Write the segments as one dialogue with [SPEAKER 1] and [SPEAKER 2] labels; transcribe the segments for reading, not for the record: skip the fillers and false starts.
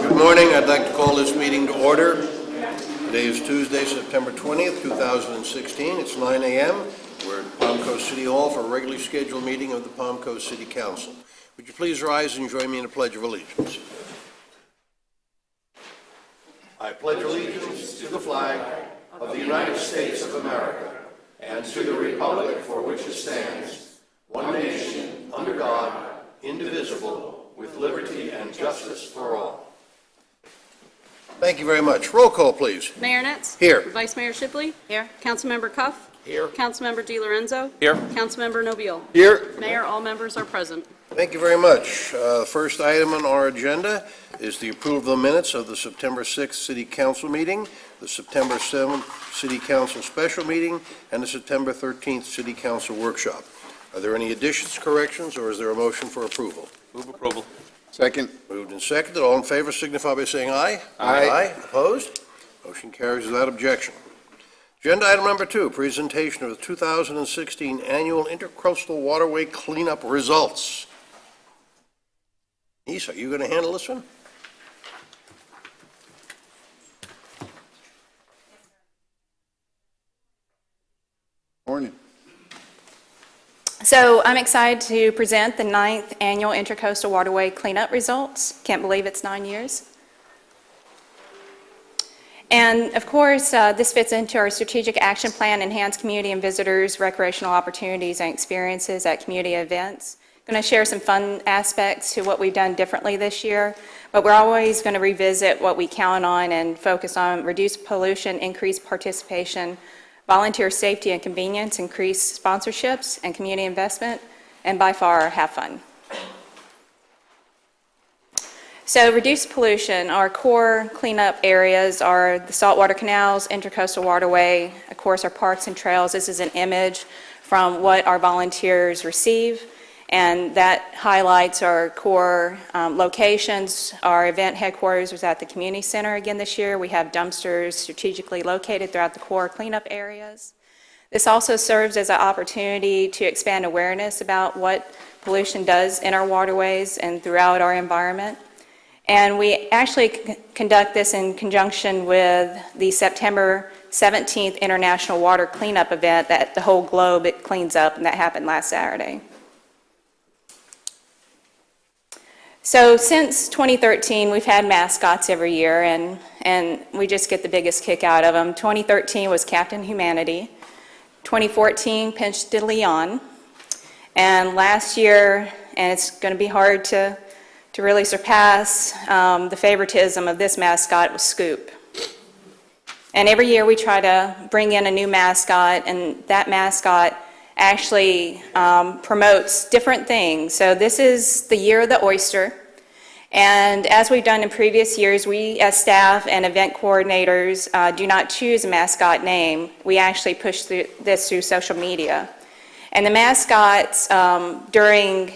[SPEAKER 1] Good morning. I'd like to call this meeting to order. Today is Tuesday, September 20th, 2016. It's 9 a.m. We're at Palm Coast City Hall for a regularly scheduled meeting of the Palm Coast City Council. Would you please rise and join me in the Pledge of Allegiance? I pledge allegiance to the flag of the United States of America and to the republic for which it stands, one nation, under God, indivisible, with liberty and justice for all. Thank you very much. Roll call, please.
[SPEAKER 2] Mayor Netz?
[SPEAKER 1] Here.
[SPEAKER 2] Vice Mayor Shipley? Here. Councilmember Cuff?
[SPEAKER 1] Here.
[SPEAKER 2] Councilmember DiLorenzo?
[SPEAKER 1] Here.
[SPEAKER 2] Councilmember Nobile?
[SPEAKER 1] Here.
[SPEAKER 2] Mayor, all members are present.
[SPEAKER 1] Thank you very much. First item on our agenda is the approval of the minutes of the September 6th City Council meeting, the September 7th City Council special meeting, and the September 13th City Council workshop. Are there any additions, corrections, or is there a motion for approval?
[SPEAKER 3] Move approval.
[SPEAKER 1] Second. Moved and seconded. All in favor signify by saying aye.
[SPEAKER 3] Aye.
[SPEAKER 1] Opposed? Motion carries without objection. Agenda item number 2, presentation of the 2016 Annual Intercoastal Waterway Cleanup Results. Nisa, are you going to handle this one?
[SPEAKER 3] Morning.
[SPEAKER 4] So I'm excited to present the 9th Annual Intercoastal Waterway Cleanup Results. Can't believe it's 9 years. And of course, this fits into our strategic action plan, enhance community and visitors' recreational opportunities and experiences at community events. I'm going to share some fun aspects to what we've done differently this year, but we're always going to revisit what we count on and focus on reduced pollution, increased participation, volunteer safety and convenience, increased sponsorships and community investment, and by far, have fun. So reduced pollution, our core cleanup areas are the saltwater canals, intercoastal waterway, of course our parks and trails. This is an image from what our volunteers receive, and that highlights our core locations. Our event headquarters was at the community center again this year. We have dumpsters strategically located throughout the core cleanup areas. This also serves as an opportunity to expand awareness about what pollution does in our waterways and throughout our environment. And we actually conduct this in conjunction with the September 17th International Water Cleanup event that the whole globe it cleans up, and that happened last Saturday. So since 2013, we've had mascots every year, and we just get the biggest kick out of them. 2013 was Captain Humanity. 2014, Pinch de Leon. And last year, and it's going to be hard to really surpass the favoritism of this mascot, was Scoop. And every year we try to bring in a new mascot, and that mascot actually promotes different things. So this is the year of the oyster, and as we've done in previous years, we as staff and event coordinators do not choose a mascot name. We actually push this through social media. And the mascots, during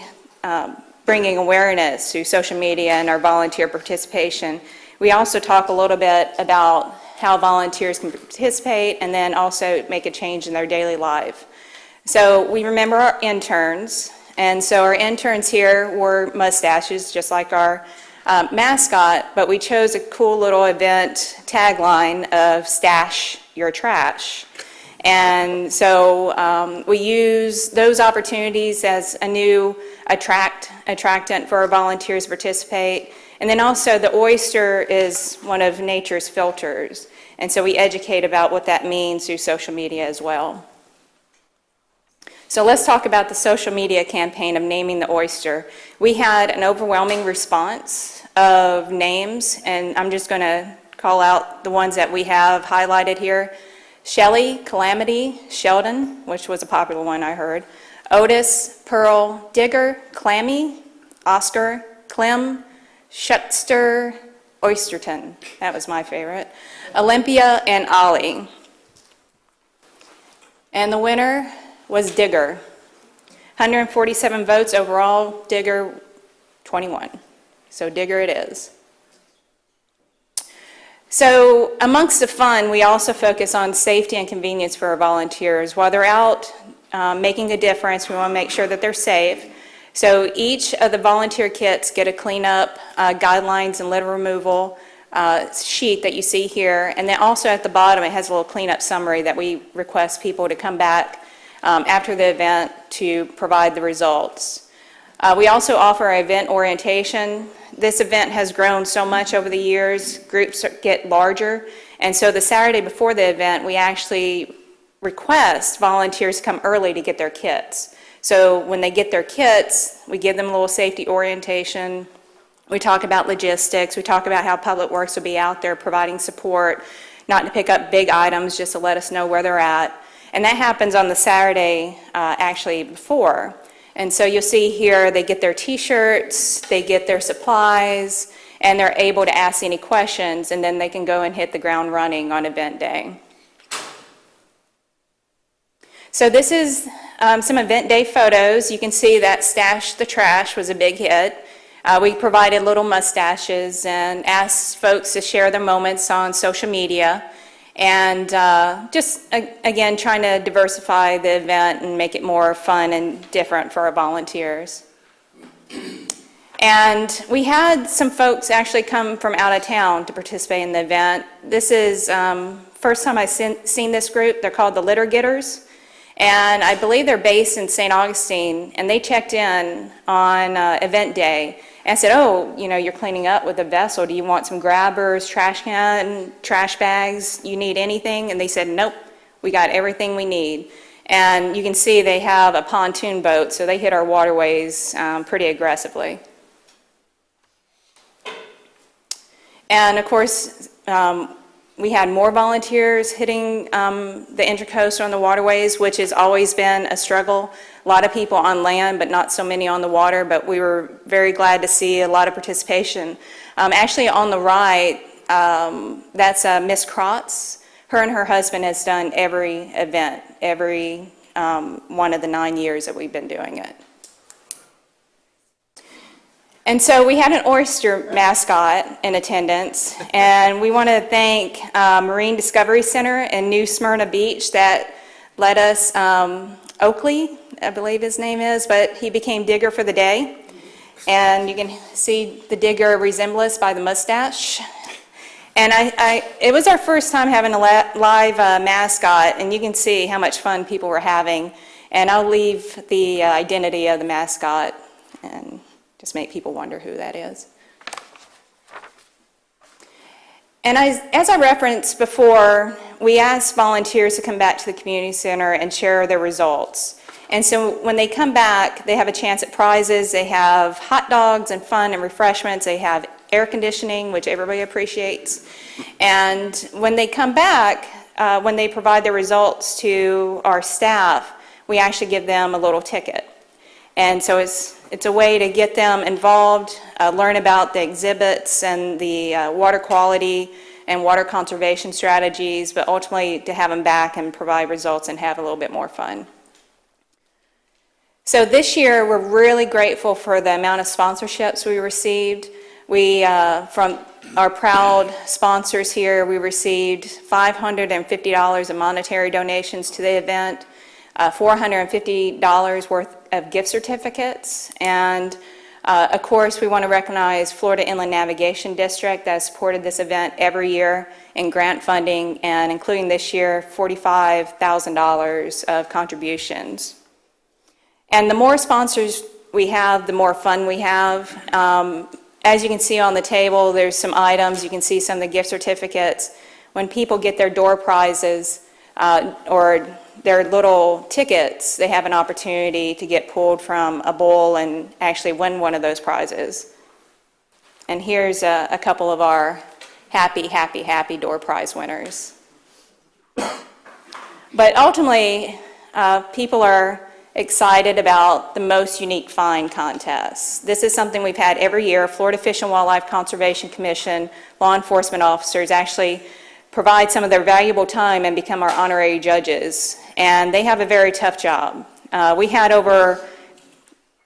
[SPEAKER 4] bringing awareness through social media and our volunteer participation, we also talk a little bit about how volunteers can participate and then also make a change in their daily life. So we remember our interns, and so our interns here wore mustaches just like our mascot, but we chose a cool little event tagline of "Stash Your Trash." And so we use those opportunities as a new attractant for our volunteers to participate. And then also the oyster is one of nature's filters, and so we educate about what that means through social media as well. So let's talk about the social media campaign of naming the oyster. We had an overwhelming response of names, and I'm just going to call out the ones that we have highlighted here. Shelly, Calamity, Sheldon, which was a popular one I heard, Otis, Pearl, Digger, Clammy, Oscar, Clem, Schutster, Oysterton, that was my favorite, Olympia, and Ollie. And the winner was Digger. 147 votes overall, Digger 21. So Digger it is. So amongst the fun, we also focus on safety and convenience for our volunteers. While they're out making a difference, we want to make sure that they're safe. So each of the volunteer kits get a cleanup guidelines and litter removal sheet that you see here. And then also at the bottom, it has a little cleanup summary that we request people to come back after the event to provide the results. We also offer event orientation. This event has grown so much over the years, groups get larger, and so the Saturday before the event, we actually request volunteers come early to get their kits. So when they get their kits, we give them a little safety orientation. We talk about logistics. We talk about how Public Works will be out there providing support, not to pick up big items, just to let us know where they're at. And that happens on the Saturday actually before. And so you'll see here they get their t-shirts, they get their supplies, and they're able to ask any questions, and then they can go and hit the ground running on event day. So this is some event day photos. You can see that Stash the Trash was a big hit. We provided little mustaches and asked folks to share their moments on social media. And just, again, trying to diversify the event and make it more fun and different for our volunteers. And we had some folks actually come from out of town to participate in the event. This is first time I've seen this group. They're called the Litter Getters. And I believe they're based in St. Augustine. And they checked in on event day. And I said, oh, you know, you're cleaning up with a vessel. Do you want some grabbers, trash can, trash bags? You need anything? And they said, nope, we got everything we need. And you can see they have a pontoon boat, so they hit our waterways pretty aggressively. And of course, we had more volunteers hitting the Intracoastal and the waterways, which has always been a struggle. A lot of people on land, but not so many on the water, but we were very glad to see a lot of participation. Actually, on the right, that's Miss Krotz. Her and her husband has done every event, every one of the 9 years that we've been doing it. And so we had an oyster mascot in attendance, and we want to thank Marine Discovery Center in New Smyrna Beach that let us, Oakley, I believe his name is, but he became digger for the day. And you can see the digger resemblance by the mustache. And it was our first time having a live mascot, and you can see how much fun people were having. And I'll leave the identity of the mascot and just make people wonder who that is. And as I referenced before, we asked volunteers to come back to the community center and share their results. And so when they come back, they have a chance at prizes. They have hot dogs and fun and refreshments. They have air conditioning, which everybody appreciates. And when they come back, when they provide their results to our staff, we actually give them a little ticket. And so it's a way to get them involved, learn about the exhibits and the water quality and water conservation strategies, but ultimately to have them back and provide results and have a little bit more fun. So this year, we're really grateful for the amount of sponsorships we received. We, from our proud sponsors here, we received $550 in monetary donations to the event, $450 worth of gift certificates, and of course, we want to recognize Florida Inland Navigation District that has supported this event every year in grant funding, and including this year, $45,000 of contributions. And the more sponsors we have, the more fun we have. As you can see on the table, there's some items. You can see some of the gift certificates. When people get their door prizes or their little tickets, they have an opportunity to get pulled from a bowl and actually win one of those prizes. And here's a couple of our happy, happy, happy door prize winners. But ultimately, people are excited about the most unique find contests. This is something we've had every year. Florida Fish and Wildlife Conservation Commission law enforcement officers actually provide some of their valuable time and become our honorary judges. And they have a very tough job. We had over, I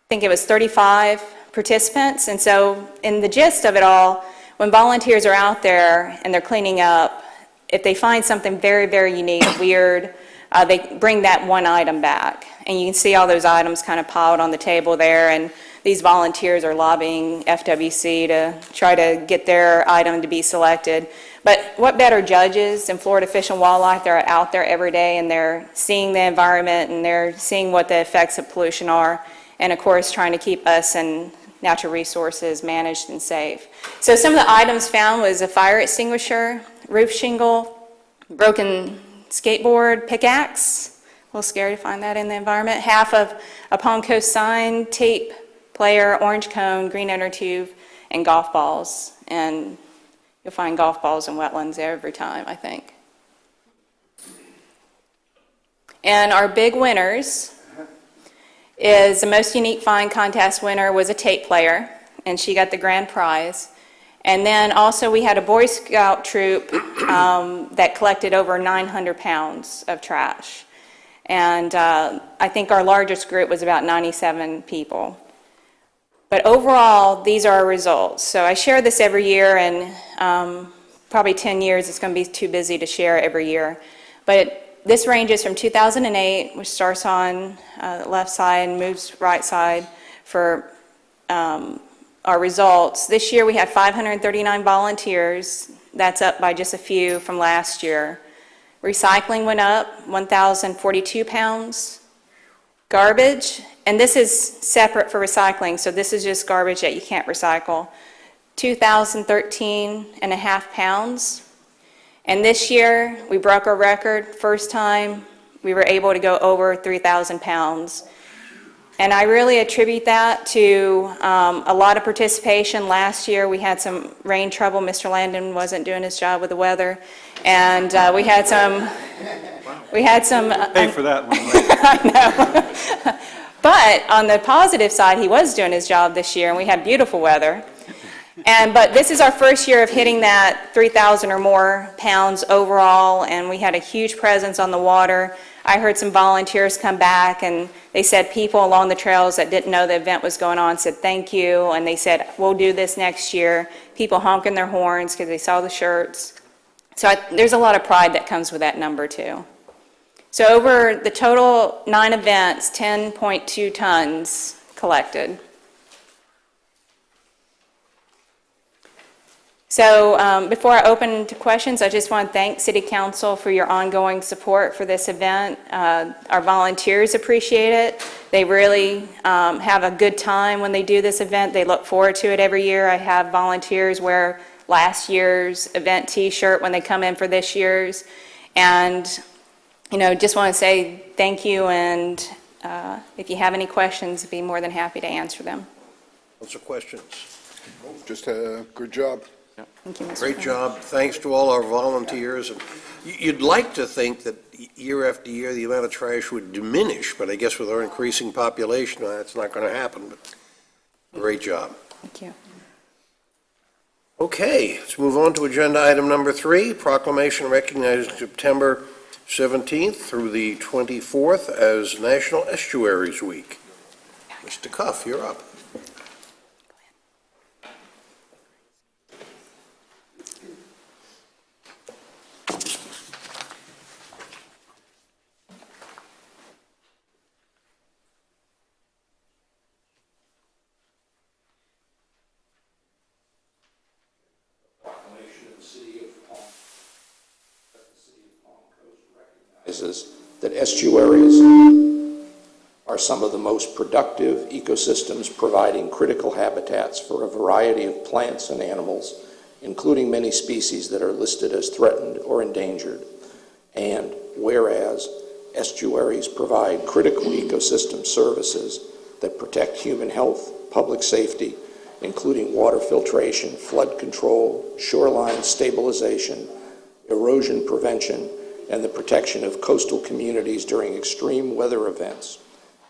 [SPEAKER 4] think it was 35 participants. And so in the gist of it all, when volunteers are out there and they're cleaning up, if they find something very, very unique, weird, they bring that one item back. And you can see all those items kind of piled on the table there, and these volunteers are lobbying FWC to try to get their item to be selected. But what better judges than Florida Fish and Wildlife? They're out there every day, and they're seeing the environment, and they're seeing what the effects of pollution are, and of course trying to keep us and natural resources managed and safe. So some of the items found was a fire extinguisher, roof shingle, broken skateboard, pickaxe. A little scary to find that in the environment. Half of a Palm Coast sign, tape, player, orange cone, green inner tube, and golf balls. And you'll find golf balls in wetlands every time, I think. And our big winners is the most unique find contest winner was a tape player, and she got the grand prize. And then also we had a Boy Scout troop that collected over 900 pounds of trash. And I think our largest group was about 97 people. But overall, these are our results. So I share this every year, and probably 10 years, it's going to be too busy to share every year. But this ranges from 2008, which starts on the left side and moves right side for our results. This year we had 539 volunteers. That's up by just a few from last year. Recycling went up 1,042 pounds. Garbage, and this is separate for recycling, so this is just garbage that you can't recycle, 2,013 and a half pounds. And this year, we broke our record. First time we were able to go over 3,000 pounds. And I really attribute that to a lot of participation. Last year, we had some rain trouble. Mr. Landon wasn't doing his job with the weather. And we had some...
[SPEAKER 5] Pay for that one.
[SPEAKER 4] I know. But on the positive side, he was doing his job this year, and we had beautiful weather. But this is our first year of hitting that 3,000 or more pounds overall, and we had a huge presence on the water. I heard some volunteers come back, and they said people along the trails that didn't know the event was going on said thank you, and they said, we'll do this next year. People honking their horns because they saw the shirts. So there's a lot of pride that comes with that number, too. So over the total 9 events, 10.2 tons collected. So before I open to questions, I just want to thank City Council for your ongoing support for this event. Our volunteers appreciate it. They really have a good time when they do this event. They look forward to it every year. I have volunteers wear last year's event t-shirt when they come in for this year's. And just want to say thank you, and if you have any questions, I'd be more than happy to answer them.
[SPEAKER 1] Lots of questions.
[SPEAKER 3] Just a good job.
[SPEAKER 4] Thank you, Mr.
[SPEAKER 1] Great
[SPEAKER 4] Chairman.
[SPEAKER 1] job. Thanks to all our volunteers. You'd like to think that year after year the amount of trash would diminish, but I guess with our increasing population, that's not going to happen. But great job.
[SPEAKER 4] Thank you.
[SPEAKER 1] Okay, let's move on to agenda item number 3, proclamation recognizing September 17th through the 24th as National Estuaries Week. Mr. Cuff, you're up.
[SPEAKER 6] Is that estuaries are some of the most productive ecosystems, providing critical habitats for a variety of plants and animals, including many species that are listed as threatened or endangered. And whereas estuaries provide critical ecosystem services that protect human health, public safety, including water filtration, flood control, shoreline stabilization, erosion prevention, and the protection of coastal communities during extreme weather events.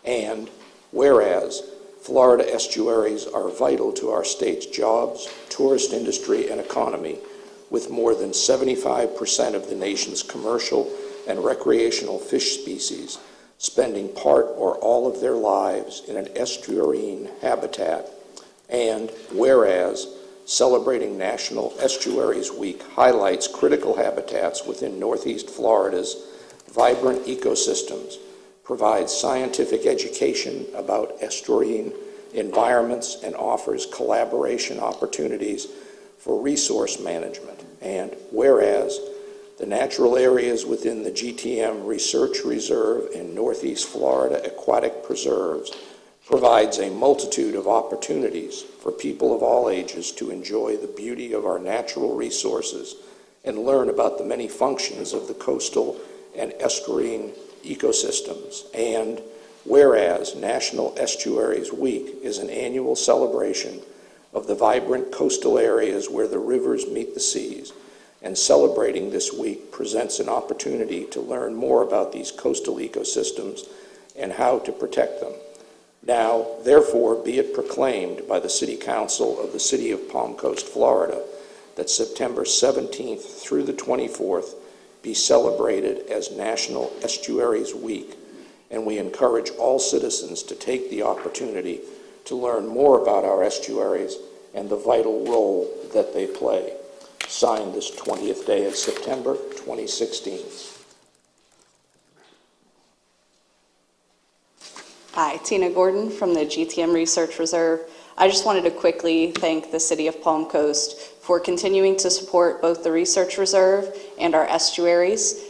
[SPEAKER 6] And whereas Florida estuaries are vital to our state's jobs, tourist industry, and economy, with more than 75% of the nation's commercial and recreational fish species spending part or all of their lives in an estuarine habitat. And whereas celebrating National Estuaries Week highlights critical habitats within Northeast Florida's vibrant ecosystems, provides scientific education about estuarine environments, and offers collaboration opportunities for resource management. And whereas the natural areas within the GTM Research Reserve in Northeast Florida Aquatic Preserves provides a multitude of opportunities for people of all ages to enjoy the beauty of our natural resources and learn about the many functions of the coastal and estuarine ecosystems. And whereas National Estuaries Week is an annual celebration of the vibrant coastal areas where the rivers meet the seas, and celebrating this week presents an opportunity to learn more about these coastal ecosystems and how to protect them. Now, therefore, be it proclaimed by the City Council of the City of Palm Coast, Florida, that September 17th through the 24th be celebrated as National Estuaries Week, and we encourage all citizens to take the opportunity to learn more about our estuaries and the vital role that they play. Signed this 20th day of September, 2016.
[SPEAKER 7] Hi, Tina Gordon from the GTM Research Reserve. I just wanted to quickly thank the City of Palm Coast for continuing to support both the Research Reserve and our estuaries.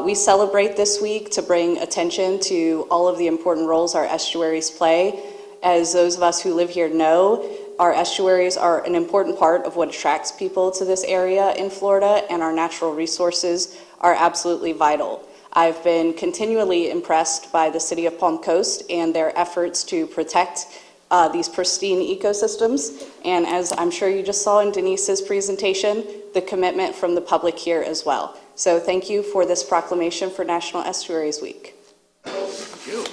[SPEAKER 7] We celebrate this week to bring attention to all of the important roles our estuaries play. As those of us who live here know, our estuaries are an important part of what attracts people to this area in Florida, and our natural resources are absolutely vital. I've been continually impressed by the City of Palm Coast and their efforts to protect these pristine ecosystems, and as I'm sure you just saw in Denise's presentation, the commitment from the public here as well. So thank you for this proclamation for National Estuaries Week.
[SPEAKER 1] Thank you.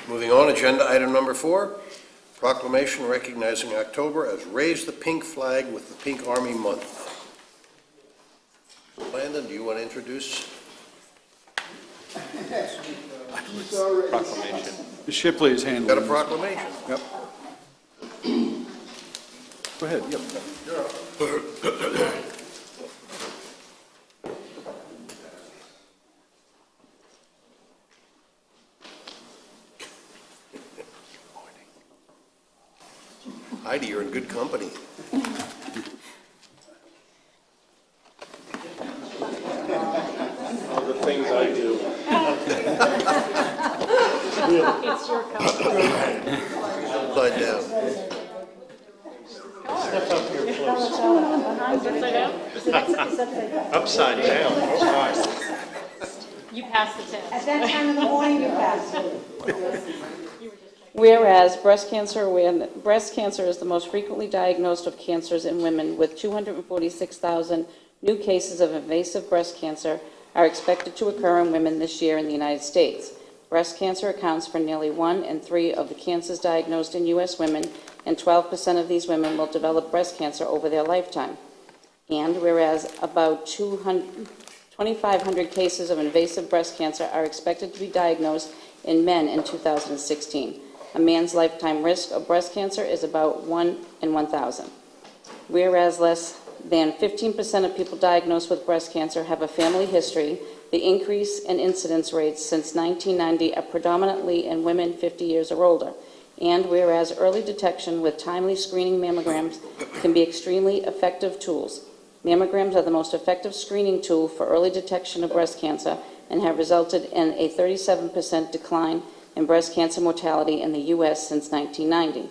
[SPEAKER 1] Moving on, agenda item number 4, proclamation recognizing October as Raise the Pink Flag with the Pink Army Month. Landon, do you want to introduce?
[SPEAKER 5] Proclamation. Shipley is handling.
[SPEAKER 1] Got a proclamation?
[SPEAKER 5] Yep. Go ahead, yep.
[SPEAKER 1] Heidi, you're in good company.
[SPEAKER 6] All the things I do.
[SPEAKER 2] It's your company.
[SPEAKER 1] Upside down.
[SPEAKER 8] Upside down. Oh, my.
[SPEAKER 2] You passed the test.
[SPEAKER 9] At that time of the morning, you passed.
[SPEAKER 10] Whereas breast cancer is the most frequently diagnosed of cancers in women, with 246,000 new cases of invasive breast cancer are expected to occur in women this year in the United States. Breast cancer accounts for nearly 1 in 3 of the cancers diagnosed in U.S. women, and 12% of these women will develop breast cancer over their lifetime. And whereas about 2,500 cases of invasive breast cancer are expected to be diagnosed in men in 2016. A man's lifetime risk of breast cancer is about 1 in 1,000. Whereas less than 15% of people diagnosed with breast cancer have a family history, the increase in incidence rates since 1990 are predominantly in women 50 years or older. And whereas early detection with timely screening mammograms can be extremely effective tools. Mammograms are the most effective screening tool for early detection of breast cancer and have resulted in a 37% decline in breast cancer mortality in the U.S. since 1990.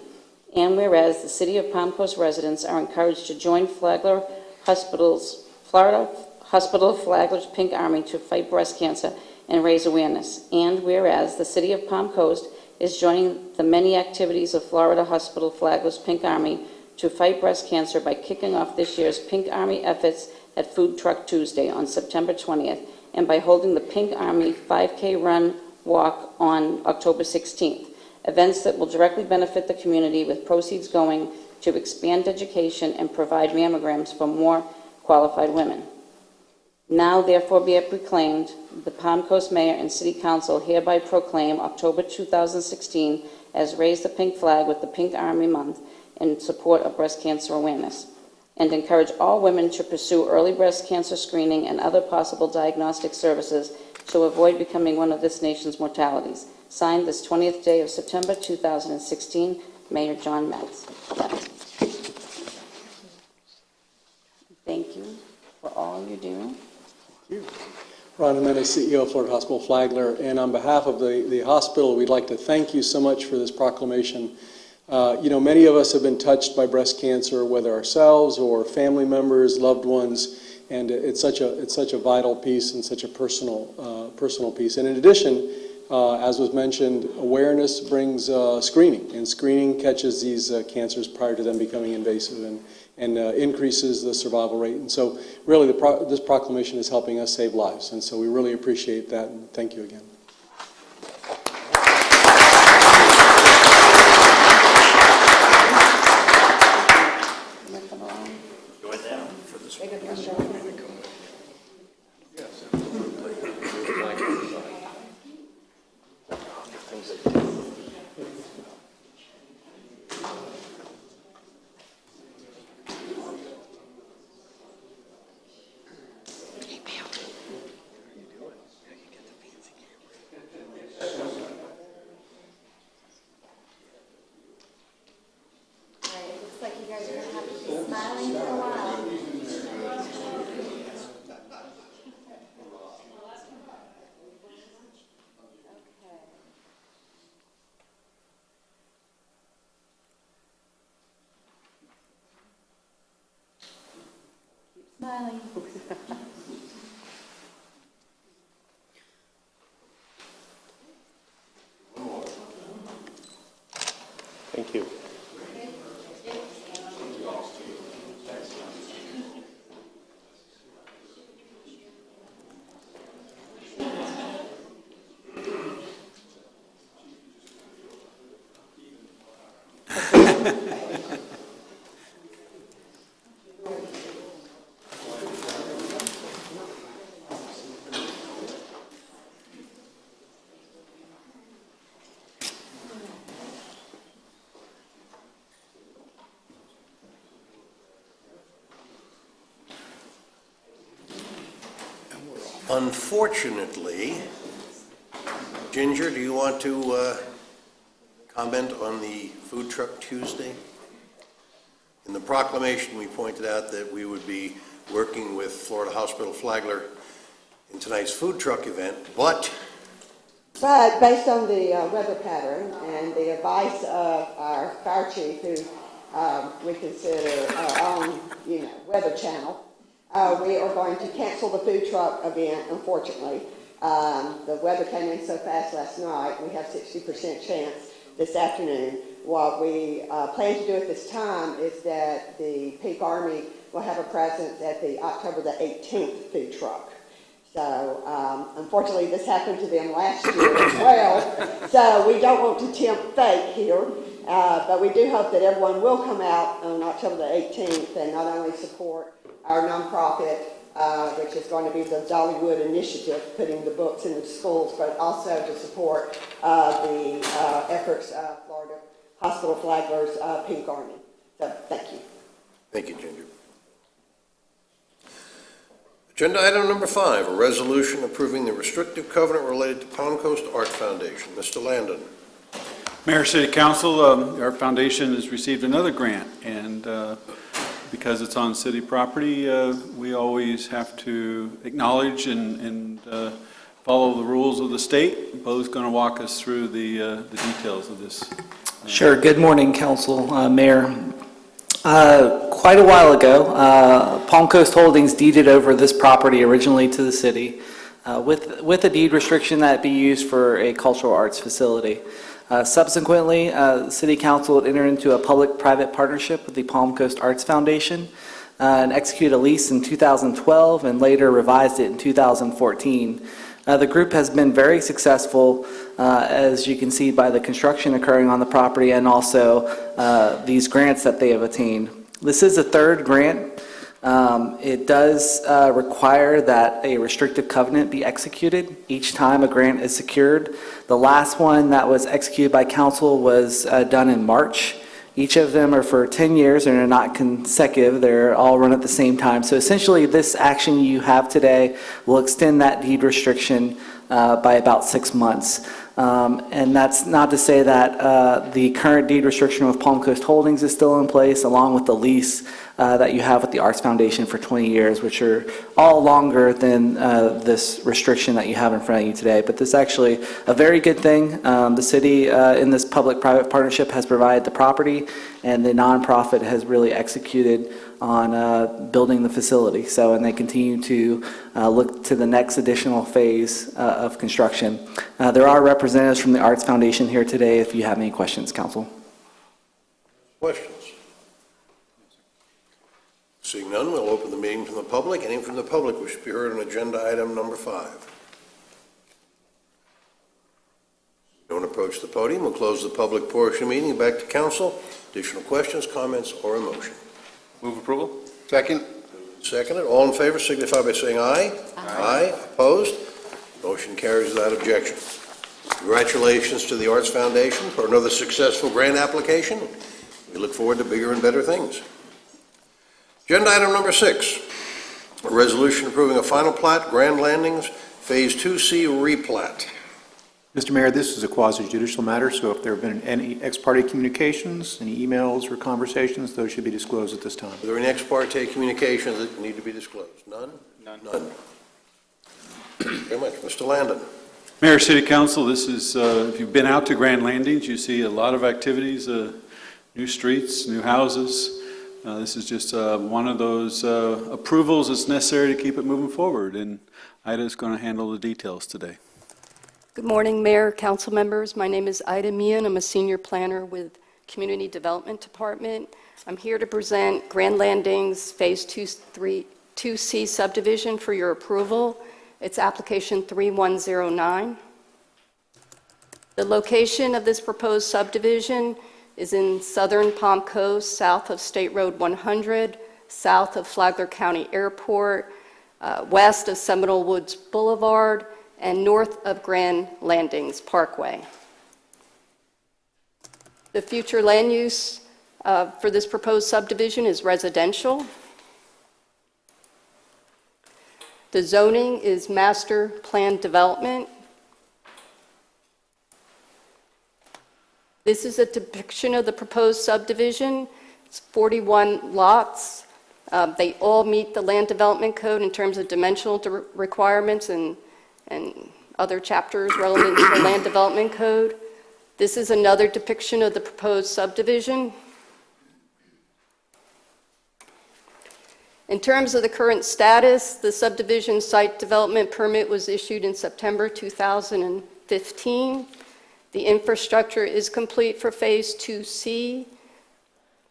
[SPEAKER 10] And whereas the City of Palm Coast residents are encouraged to join Flagler Florida Hospital Flagler's Pink Army to fight breast cancer and raise awareness. And whereas the City of Palm Coast is joining the many activities of Florida Hospital Flagler's Pink Army to fight breast cancer by kicking off this year's Pink Army efforts at Food Truck Tuesday on September 20th, and by holding the Pink Army 5K Run Walk on October 16th. Events that will directly benefit the community, with proceeds going to expand education and provide mammograms for more qualified women. Now therefore be it proclaimed, the Palm Coast Mayor and City Council hereby proclaim October 2016 as Raise the Pink Flag with the Pink Army Month in support of breast cancer awareness, and encourage all women to pursue early breast cancer screening and other possible diagnostic services to avoid becoming one of this nation's mortalities. Signed this 20th day of September 2016, Mayor John Metz. Thank you for all you do.
[SPEAKER 11] Ron Jimenez, CEO of Florida Hospital Flagler, and on behalf of the hospital, we'd like to thank you so much for this proclamation. Many of us have been touched by breast cancer, whether ourselves or family members, loved ones, and it's such a vital piece and such a personal piece. And in addition, as was mentioned, awareness brings screening, and screening catches these cancers prior to them becoming invasive and increases the survival rate. And so really this proclamation is helping us save lives, and so we really appreciate that, and thank you again.
[SPEAKER 9] Smiling.
[SPEAKER 8] Thank you.
[SPEAKER 1] Unfortunately, Ginger, do you want to comment on the Food Truck Tuesday? In the proclamation, we pointed out that we would be working with Florida Hospital Flagler in tonight's food truck event, but
[SPEAKER 9] based on the weather pattern and the advice of our fire chief, who we consider our own, weather channel, we are going to cancel the food truck event, unfortunately. The weather came in so fast last night, we have 60% chance this afternoon. What we plan to do at this time is that the Pink Army will have a presence at the October the 18th food truck. So, unfortunately, this happened to them last year as well, so we don't want to tempt fate here, but we do hope that everyone will come out on October the 18th and not only support our nonprofit, which is going to be the Dollywood Initiative, putting the books in the schools, but also to support the efforts of Florida Hospital Flagler's Pink Army. So, thank you.
[SPEAKER 1] thank you, Ginger. Agenda item number 5, a resolution approving the restrictive covenant related to Palm Coast Art Foundation. Mr. Landon.
[SPEAKER 5] Mayor, City Council, our foundation has received another grant, and because it's on city property, we always have to acknowledge and follow the rules of the state. Bo's going to walk us through the details of this
[SPEAKER 12] Sure. Good morning, Council, Mayor. Quite a while ago, Palm Coast Holdings deeded over this property originally to the city with a deed restriction that be used for a cultural arts facility. Subsequently, the City Council would enter into a public-private partnership with the Palm Coast Arts Foundation and execute a lease in 2012 and later revised it in 2014. The group has been very successful, as you can see by the construction occurring on the property and also these grants that they have attained. This is a third grant. It does require that a restrictive covenant be executed each time a grant is secured. The last one that was executed by council was done in March. Each of them are for 10 years and are not consecutive. They're all run at the same time. So essentially, this action you have today will extend that deed restriction by about 6 months. And that's not to say that the current deed restriction with Palm Coast Holdings is still in place, along with the lease that you have with the Arts Foundation for 20 years, which are all longer than this restriction that you have in front of you today. But this is actually a very good thing. The city in this public-private partnership has provided the property, and the nonprofit has really executed on building the facility. So, and they continue to look to the next additional phase of construction. There are representatives from the Arts Foundation here today if you have any questions, Council.
[SPEAKER 1] Questions? Seeing none, we'll open the meeting from the public. Any from the public wish to be heard on agenda item number 5? Don't approach the podium. We'll close the public portion of the meeting. Back to council. Additional questions, comments, or a motion?
[SPEAKER 8] Move approval?
[SPEAKER 3] Second?
[SPEAKER 1] Seconded. All in favor signify by saying aye. Aye. Opposed? Motion carries without objection. Congratulations to the Arts Foundation for another successful grant application. We look forward to bigger and better things. Agenda item number 6, a resolution approving a final plat, Grand Landings, Phase 2C replat.
[SPEAKER 13] Mr. Mayor, this is a quasi-judicial matter, so if there have been any ex parte communications, any emails or conversations, those should be disclosed at this time.
[SPEAKER 1] Are there any ex parte communications that need to be disclosed? None? None. Thank you very much. Mr. Landon.
[SPEAKER 5] Mayor, City Council, this is, if you've been out to Grand Landings, you see a lot of activities, new streets, new houses. This is just one of those approvals that's necessary to keep it moving forward, and Ida is going to handle the details today.
[SPEAKER 14] Good morning, Mayor, council members. My name is Ida Meehan. I'm a senior planner with Community Development Department. I'm here to present Grand Landings Phase 2C subdivision for your approval. It's application 3109. The location of this proposed subdivision is in southern Palm Coast, south of State Road 100, south of Flagler County Airport, west of Seminole Woods Boulevard, and north of Grand Landings Parkway. The future land use for this proposed subdivision is residential. The zoning is master plan development. This is a depiction of the proposed subdivision. It's 41 lots. They all meet the land development code in terms of dimensional requirements and other chapters relevant to the land development code. This is another depiction of the proposed subdivision. In terms of the current status, the subdivision site development permit was issued in September 2015. The infrastructure is complete for Phase 2C.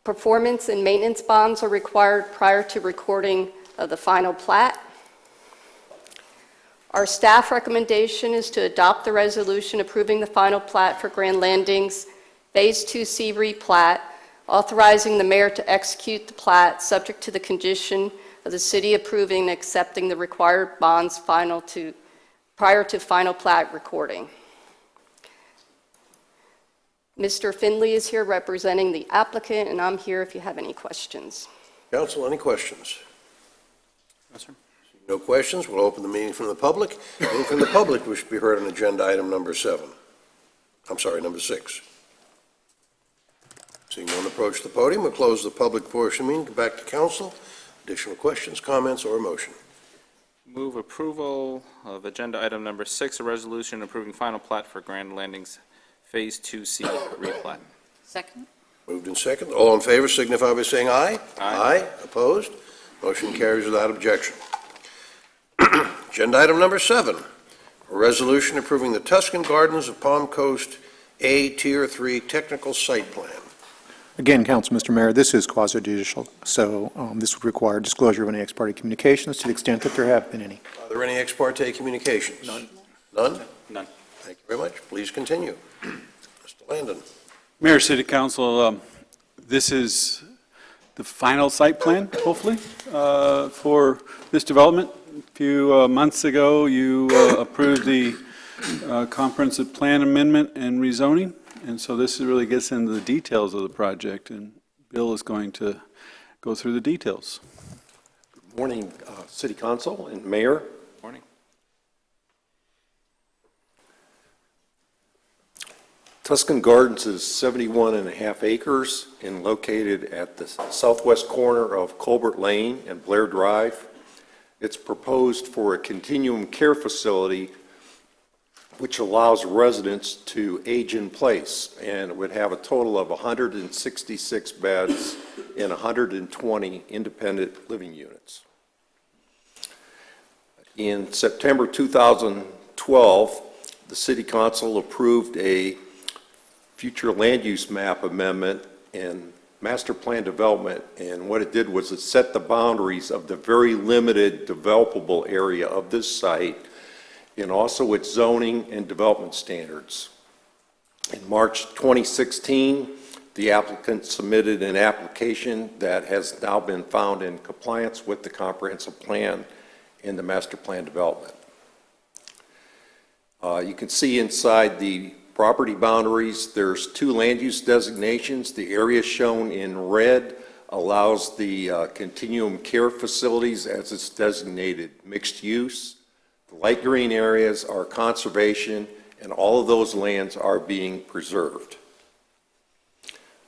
[SPEAKER 14] Performance and maintenance bonds are required prior to recording of the final plat. Our staff recommendation is to adopt the resolution approving the final plat for Grand Landings Phase 2C replat, authorizing the mayor to execute the plat subject to the condition of the city approving and accepting the required bonds prior to final plat recording. Mr. Finley is here representing the applicant, and I'm here if you have any questions.
[SPEAKER 1] Council, any questions?
[SPEAKER 8] Yes, sir.
[SPEAKER 1] No questions. We'll open the meeting from the public. Any from the public wish to be heard on agenda item number 7. I'm sorry, number 6. Seeing no one approach the podium, we'll close the public portion of the meeting. Go back to council. Additional questions, comments, or a motion?
[SPEAKER 8] Move approval of agenda item number 6, a resolution approving final plat for Grand Landings Phase 2C replat.
[SPEAKER 10] Second.
[SPEAKER 1] Moved in second. All in favor signify by saying aye.
[SPEAKER 8] Aye.
[SPEAKER 1] Opposed? Motion carries without objection. Agenda item number 7, a resolution approving the Tuscan Gardens of Palm Coast A Tier 3 Technical Site Plan.
[SPEAKER 13] Again, Council, Mr. Mayor, this is quasi-judicial, so this would require disclosure of any ex parte communications to the extent that there have been any.
[SPEAKER 1] Are there any ex parte communications?
[SPEAKER 8] None.
[SPEAKER 1] None?
[SPEAKER 8] None.
[SPEAKER 1] Thank you very much. Please continue. Mr. Landon.
[SPEAKER 5] Mayor, City Council, this is the final site plan, hopefully, for this development. A few months ago, you approved the comprehensive plan amendment and rezoning, and so this really gets into the details of the project, and Bill is going to go through the details.
[SPEAKER 15] Good morning, City Council and Mayor.
[SPEAKER 8] Morning.
[SPEAKER 15] Tuscan Gardens is 71.5 acres and located at the southwest corner of Colbert Lane and Blair Drive. It's proposed for a continuum care facility which allows residents to age in place, and it would have a total of 166 beds and 120 independent living units. In September 2012, the City Council approved a future land use map amendment and master plan development, and what it did was it set the boundaries of the very limited developable area of this site and also its zoning and development standards. In March 2016, the applicant submitted an application that has now been found in compliance with the comprehensive plan and the master plan development. You can see inside the property boundaries, there's 2 land use designations. The area shown in red allows the continuum care facilities as it's designated mixed use. The light green areas are conservation, and all of those lands are being preserved.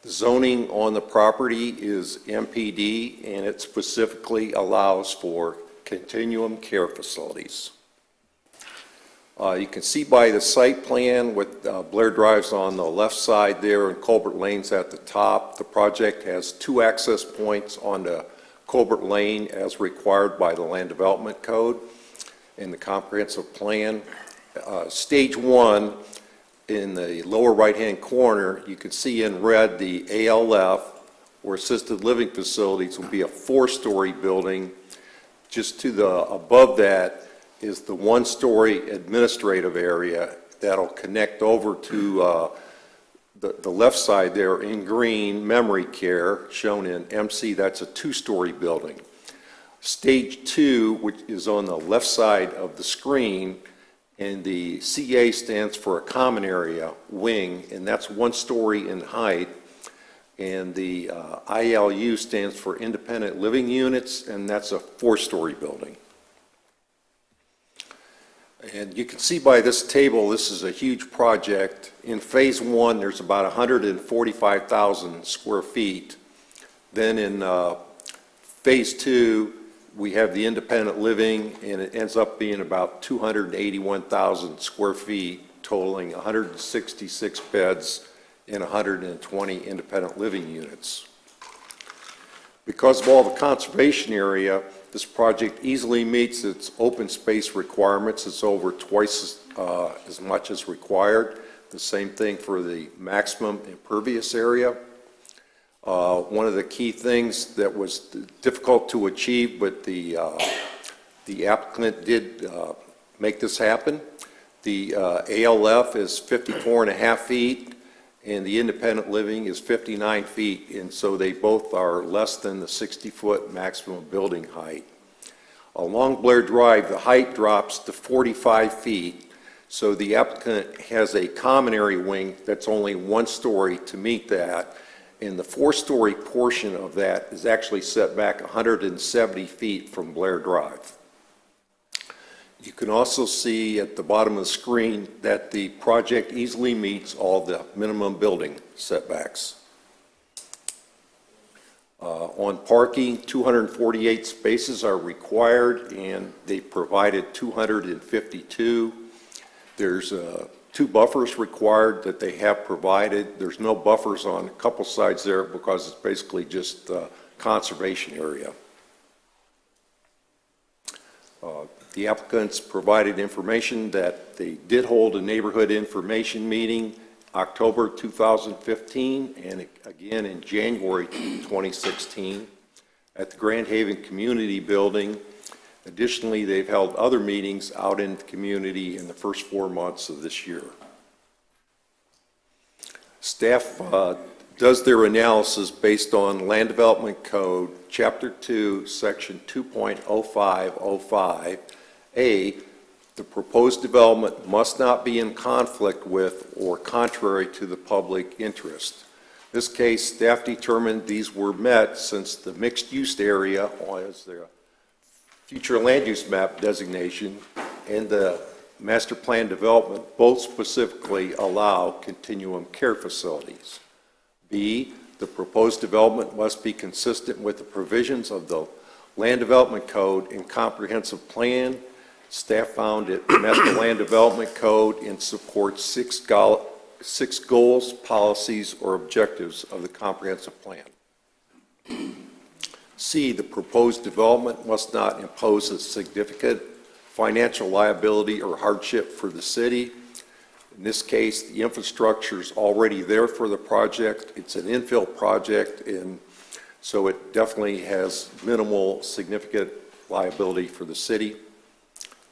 [SPEAKER 15] The zoning on the property is MPD, and it specifically allows for continuum care facilities. You can see by the site plan with Blair Drive's on the left side there and Colbert Lane's at the top. The project has 2 access points on the Colbert Lane as required by the Land Development Code and the comprehensive plan. Stage 1 in the lower right-hand corner, you can see in red the ALF, or assisted living facilities, will be a 4-story building. Just to the above that is the 1-story administrative area that'll connect over to the left side there in green, memory care, shown in MC. That's a 2-story building. Stage 2, which is on the left side of the screen, and the CA stands for a common area wing, and that's 1 story in height. And the ILU stands for independent living units, and that's a 4-story building. And you can see by this table, this is a huge project. In phase 1, there's about 145,000 square feet. Then in phase 2, we have the independent living, and it ends up being about 281,000 square feet, totaling 166 beds and 120 independent living units. Because of all the conservation area, this project easily meets its open space requirements. It's over twice as much as required. The same thing for the maximum impervious area. One of the key things that was difficult to achieve, but the applicant did make this happen. The ALF is 54.5 feet, and the independent living is 59 feet, and so they both are less than the 60-foot maximum building height. Along Blair Drive, the height drops to 45 feet, so the applicant has a common area wing that's only 1 story to meet that, and the 4-story portion of that is actually set back 170 feet from Blair Drive. You can also see at the bottom of the screen that the project easily meets all the minimum building setbacks. On parking, 248 spaces are required, and they provided 252. There's 2 2 buffers required that they have provided. There's no buffers on a couple sides there because it's basically just conservation area. The applicants provided information that they did hold a neighborhood information meeting October 2015 and again in January 2016 at the Grand Haven Community Building. Additionally, they've held other meetings out in the community in the first 4 months of this year. Staff does their analysis based on Land Development Code, Chapter 2, Section 2.0505. A, the proposed development must not be in conflict with or contrary to the public interest. In this case, staff determined these were met since the mixed-use area as their future land use map designation and the master plan development both specifically allow continuum care facilities. B, the proposed development must be consistent with the provisions of the Land Development Code and Comprehensive Plan. Staff found it met the Land Development Code and supports 6 goals, policies, or objectives of the Comprehensive Plan. C, the proposed development must not impose a significant financial liability or hardship for the city. In this case, the infrastructure is already there for the project. It's an infill project, and so it definitely has minimal significant liability for the city.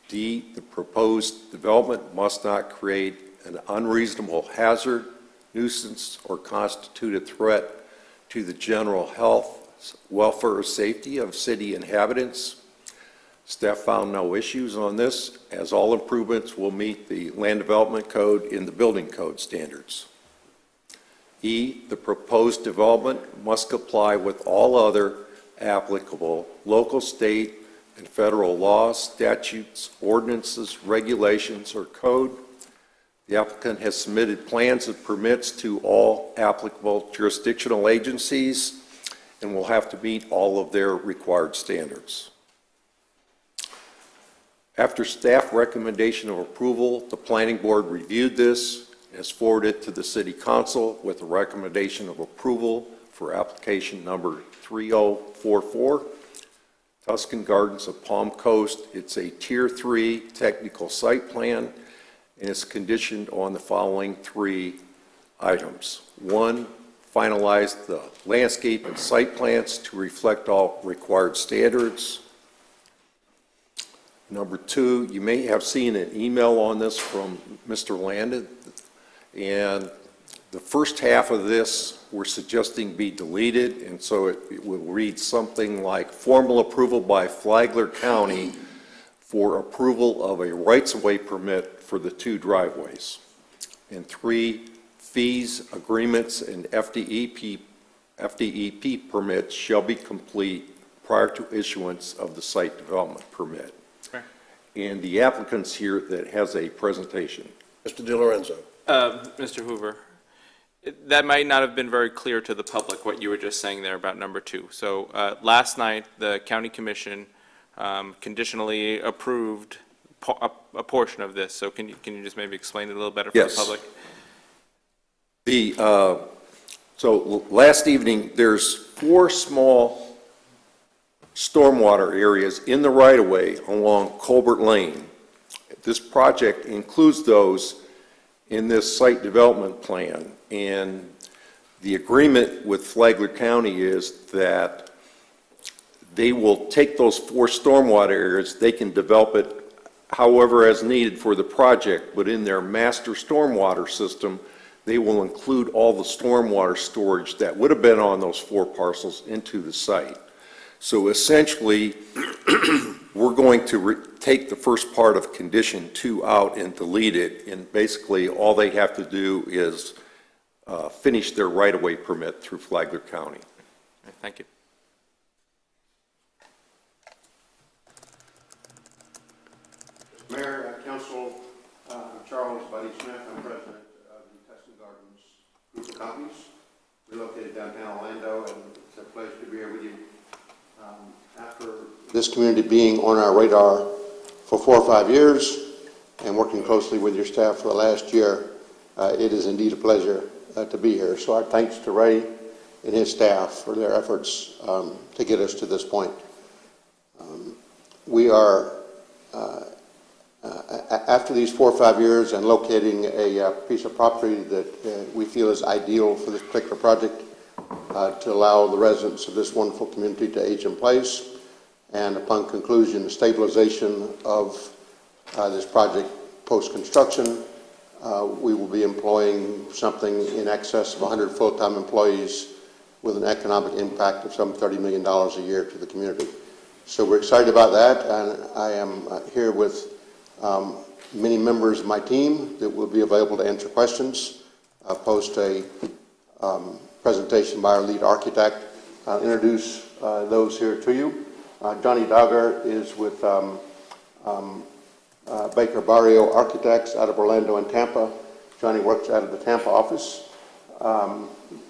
[SPEAKER 15] D, the proposed development must not create an unreasonable hazard, nuisance, or constitute a threat to the general health, welfare, or safety of city inhabitants. Staff found no issues on this, as all improvements will meet the Land Development Code and the Building Code standards. E, the proposed development must comply with all other applicable local, state, and federal laws, statutes, ordinances, regulations, or code. The applicant has submitted plans and permits to all applicable jurisdictional agencies and will have to meet all of their required standards. After staff recommendation of approval, the Planning Board reviewed this and has forwarded to the City Council with a recommendation of approval for application number 3044. Tuscan Gardens of Palm Coast. It's a Tier 3 technical site plan, and it's conditioned on the following 3 items. 1, finalize the landscape and site plans to reflect all required standards. Number 2, you may have seen an email on this from Mr. Landon, and the first half of this we're suggesting be deleted, and so it will read something like formal approval by Flagler County for approval of a rights-of-way permit for the 2 driveways. And 3, fees, agreements, and FDEP permits shall be complete prior to issuance of the site development permit. Okay. And the applicant's here that has a presentation.
[SPEAKER 1] Mr. DiLorenzo.
[SPEAKER 8] Mr. Hoover, that might not have been very clear to the public what you were just saying there about number 2. So last night, the County Commission conditionally approved a portion of this. So can you just maybe explain it a little better for the public?
[SPEAKER 15] So last evening, there's 4 small stormwater areas in the right-of-way along Colbert Lane. This project includes those in this site development plan, and the agreement with Flagler County is that they will take those 4 stormwater areas, they can develop it however as needed for the project, but in their master stormwater system, they will include all the stormwater storage that would have been on those 4 parcels into the site. So essentially, we're going to take the first part of condition 2 out and delete it, and basically all they have to do is finish their right-of-way permit through Flagler County.
[SPEAKER 8] Thank you.
[SPEAKER 1] Mayor, Council, Charles Buddy Smith. I'm president of the Tuscan Gardens Group of Companies. We're located downtown Orlando, and it's a pleasure to be here with you. After this community being on our radar for 4 or 5 years,
[SPEAKER 16] and working closely with your staff for the last year. It is indeed a pleasure to be here. So our thanks to Ray and his staff for their efforts to get us to this point. We are, after these 4 or 5 years and locating a piece of property that we feel is ideal for this particular project to allow the residents of this wonderful community to age in place, and upon conclusion, the stabilization of this project post-construction, we will be employing something in excess of 100 full-time employees with an economic impact of some $30 million a year to the community. So we're excited about that, and I am here with many members of my team that will be available to answer questions, post a presentation by our lead architect. I'll introduce those here to you. Johnny Dogger is with Baker Barrio Architects out of Orlando and Tampa. Johnny works out of the Tampa office.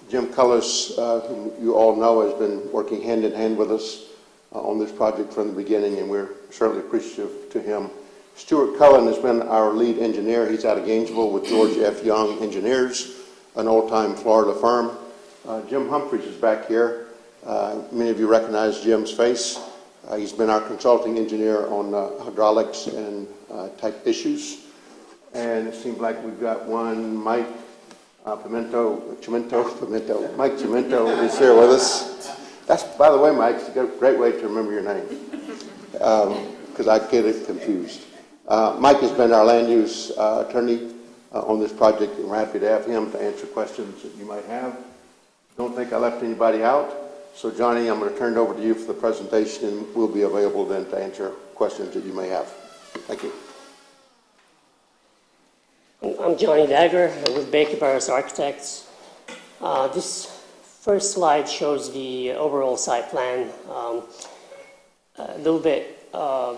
[SPEAKER 16] Jim Cullis, whom you all know, has been working hand in hand with us on this project from the beginning, and we're certainly appreciative to him. Stuart Cullen has been our lead engineer. He's out of Gainesville with George F. Young Engineers, an old-time Florida firm. Jim Humphreys is back here. Many of you recognize Jim's face. He's been our consulting engineer on hydraulics and type issues. And it seems like we've got one, Mike Chimento is here with us. That's, by the way, Mike, it's a great way to remember your name, because I get it confused. Mike has been our land use attorney on this project, and we're happy to have him to answer questions that you might have. Don't think I left anybody out. So Johnny, I'm going to turn it over to you for the presentation, and we'll be available then to answer questions that you may have. Thank you.
[SPEAKER 17] I'm Johnny Dagger with Baker Barrios Architects. This first slide shows the overall site plan. A little bit, I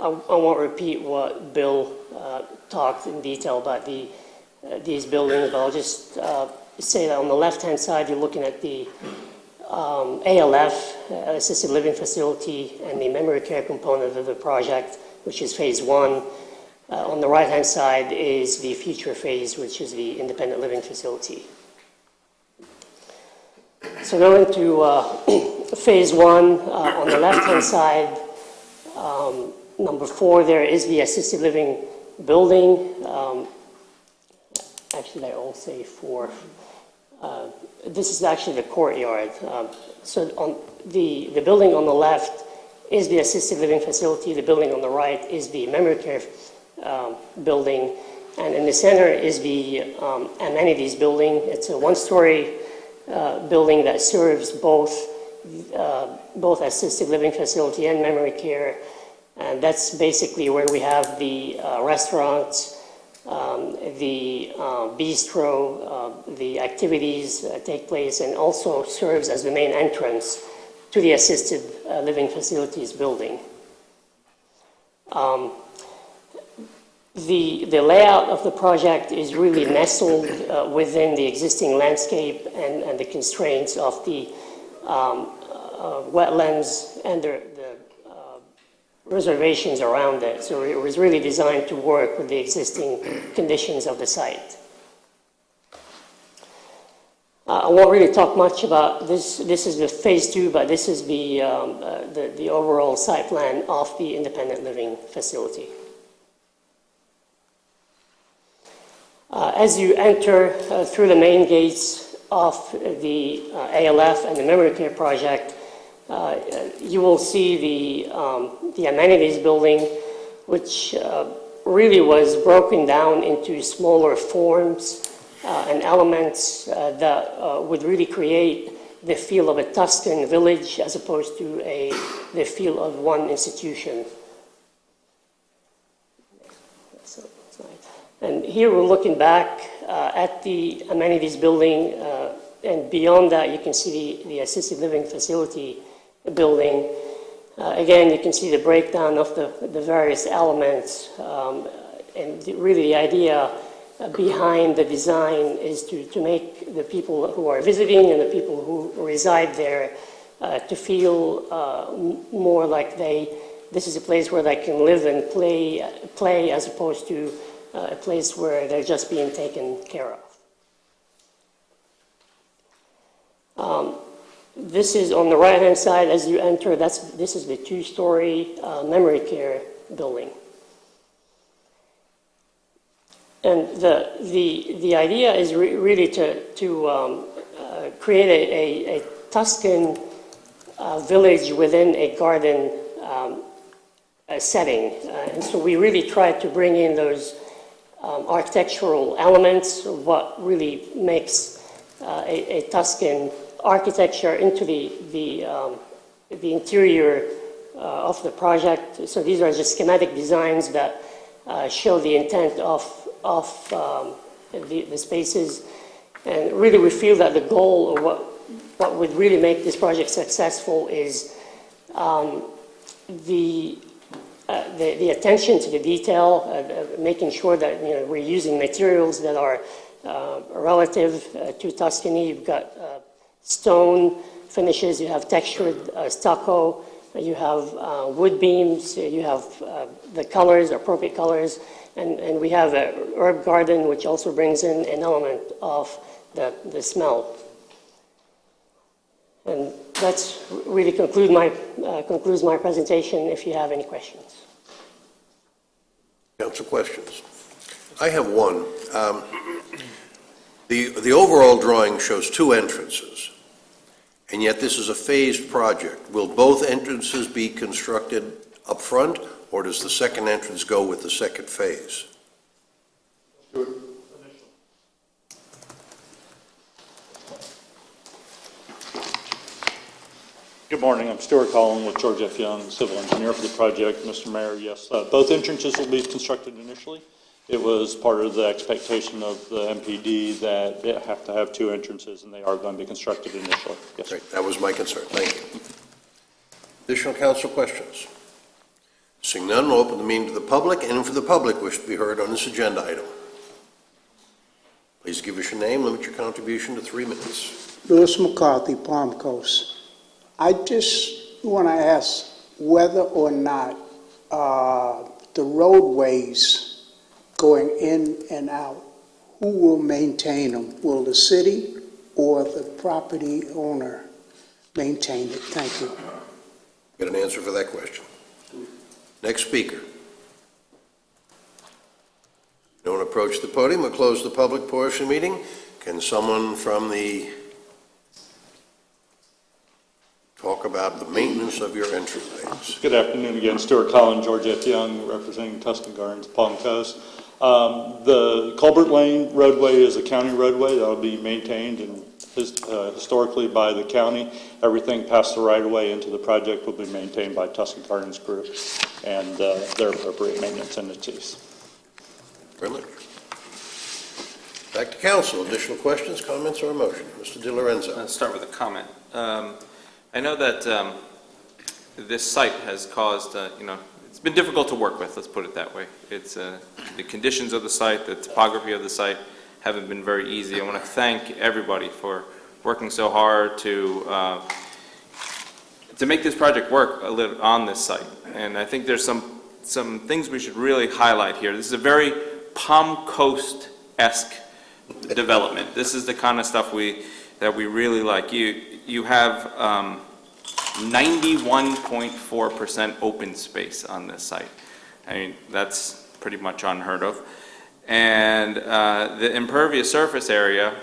[SPEAKER 17] won't repeat what Bill talked in detail about these buildings, but I'll just say that on the left-hand side, you're looking at the ALF, Assisted Living Facility, and the memory care component of the project, which is phase 1. On the right-hand side is the future phase, which is the independent living facility. So going to phase 1, on the left-hand side, number 4 there is the assisted living building. Actually, they all say 4. This is actually the courtyard. So on the building on the left is the assisted living facility. The building on the right is the memory care building. And in the center is the amenities building. It's a one-story building that serves both assisted living facility and memory care. And that's basically where we have the restaurants, the bistro, the activities take place, and also serves as the main entrance to the assisted living facilities building. The layout of the project is really nestled within the existing landscape and the constraints of the wetlands and the reservations around it. So it was really designed to work with the existing conditions of the site. I won't really talk much about this. This is the phase 2, but this is the overall site plan of the independent living facility. As you enter through the main gates of the ALF and the memory care project, you will see the amenities building, which really was broken down into smaller forms and elements that would really create the feel of a Tuscan village as opposed to the feel of one institution. And here we're looking back at the amenities building, and beyond that you can see the assisted living facility building. Again, you can see the breakdown of the various elements, and really the idea behind the design is to make the people who are visiting and the people who reside there to feel more like they this is a place where they can live and play as opposed to a place where they're just being taken care of. This is on the right-hand side as you enter. This is the two-story memory care building. And the idea is really to create a Tuscan village within a garden setting. And so we really tried to bring in those architectural elements of what really makes a Tuscan architecture into the interior of the project. So these are just schematic designs that show the intent of the spaces. And really we feel that the goal, or what would really make this project successful is the attention to the detail, making sure that we're using materials that are relative to Tuscany. You've got stone finishes, you have textured stucco, you have wood beams, you have the colors, appropriate colors, and we have a herb garden which also brings in an element of the smell. And that's really concludes my presentation if you have any questions.
[SPEAKER 1] Council questions? I have one. The overall drawing shows two entrances, and yet this is a phased project. Will both entrances be constructed up front, or does the second entrance go with the second phase?
[SPEAKER 18] Good morning. I'm Stuart Collin with George F. Young, civil engineer for the project. Mr. Mayor, yes, both entrances will be constructed initially. It was part of the expectation of the MPD that they have to have two entrances, and they are going to be constructed initially. Yes,
[SPEAKER 1] Great. That was my concern. Thank you. Additional council questions? Seeing none, we'll open the meeting to the public, and for the public wish to be heard on this agenda item. Please give us your name, limit your contribution to 3 minutes.
[SPEAKER 19] Lewis McCarthy, Palm Coast. I just want to ask whether or not the roadways going in and out, who will maintain them? Will the city or the property owner maintain it? Thank you.
[SPEAKER 1] Get an answer for that question. Next speaker. Don't approach the podium. We'll close the public portion meeting. Can someone from the talk about the maintenance of your entryways?
[SPEAKER 18] Good afternoon again. Stuart Collin, George F. Young, representing Tuscan Gardens, Palm Coast. The Culbert Lane roadway is a county roadway that will be maintained and historically by the county. Everything past the right-of-way into the project will be maintained by Tuscan Gardens Group and their appropriate maintenance entities.
[SPEAKER 1] Very much. Back to council. Additional questions, comments, or a motion? Mr. Di Lorenzo.
[SPEAKER 8] I'll start with a comment. I know that this site has caused, it's been difficult to work with, let's put it that way. It's the conditions of the site, the topography of the site haven't been very easy. I want to thank everybody for working so hard to make this project work a little on this site. And I think there's some things we should really highlight here. This is a very Palm Coast-esque development. This is the kind of stuff that we really like. You have 91.4% open space on this site. I mean, that's pretty much unheard of. And the impervious surface area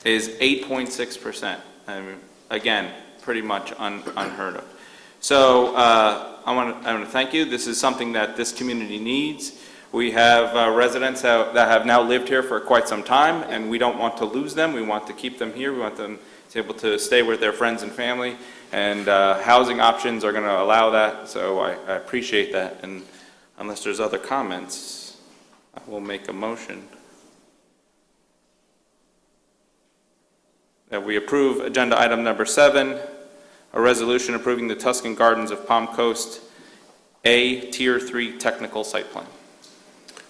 [SPEAKER 8] is 8.6%. I mean, again, pretty much unheard of. So I want to thank you. This is something that this community needs. We have residents that have now lived here for quite some time, and we don't want to lose them. We want to keep them here. We want them to be able to stay with their friends and family, and housing options are going to allow that, so I appreciate that. And unless there's other comments, I will make a motion that we approve agenda item number 7, a resolution approving the Tuscan Gardens of Palm Coast A Tier 3 technical site plan.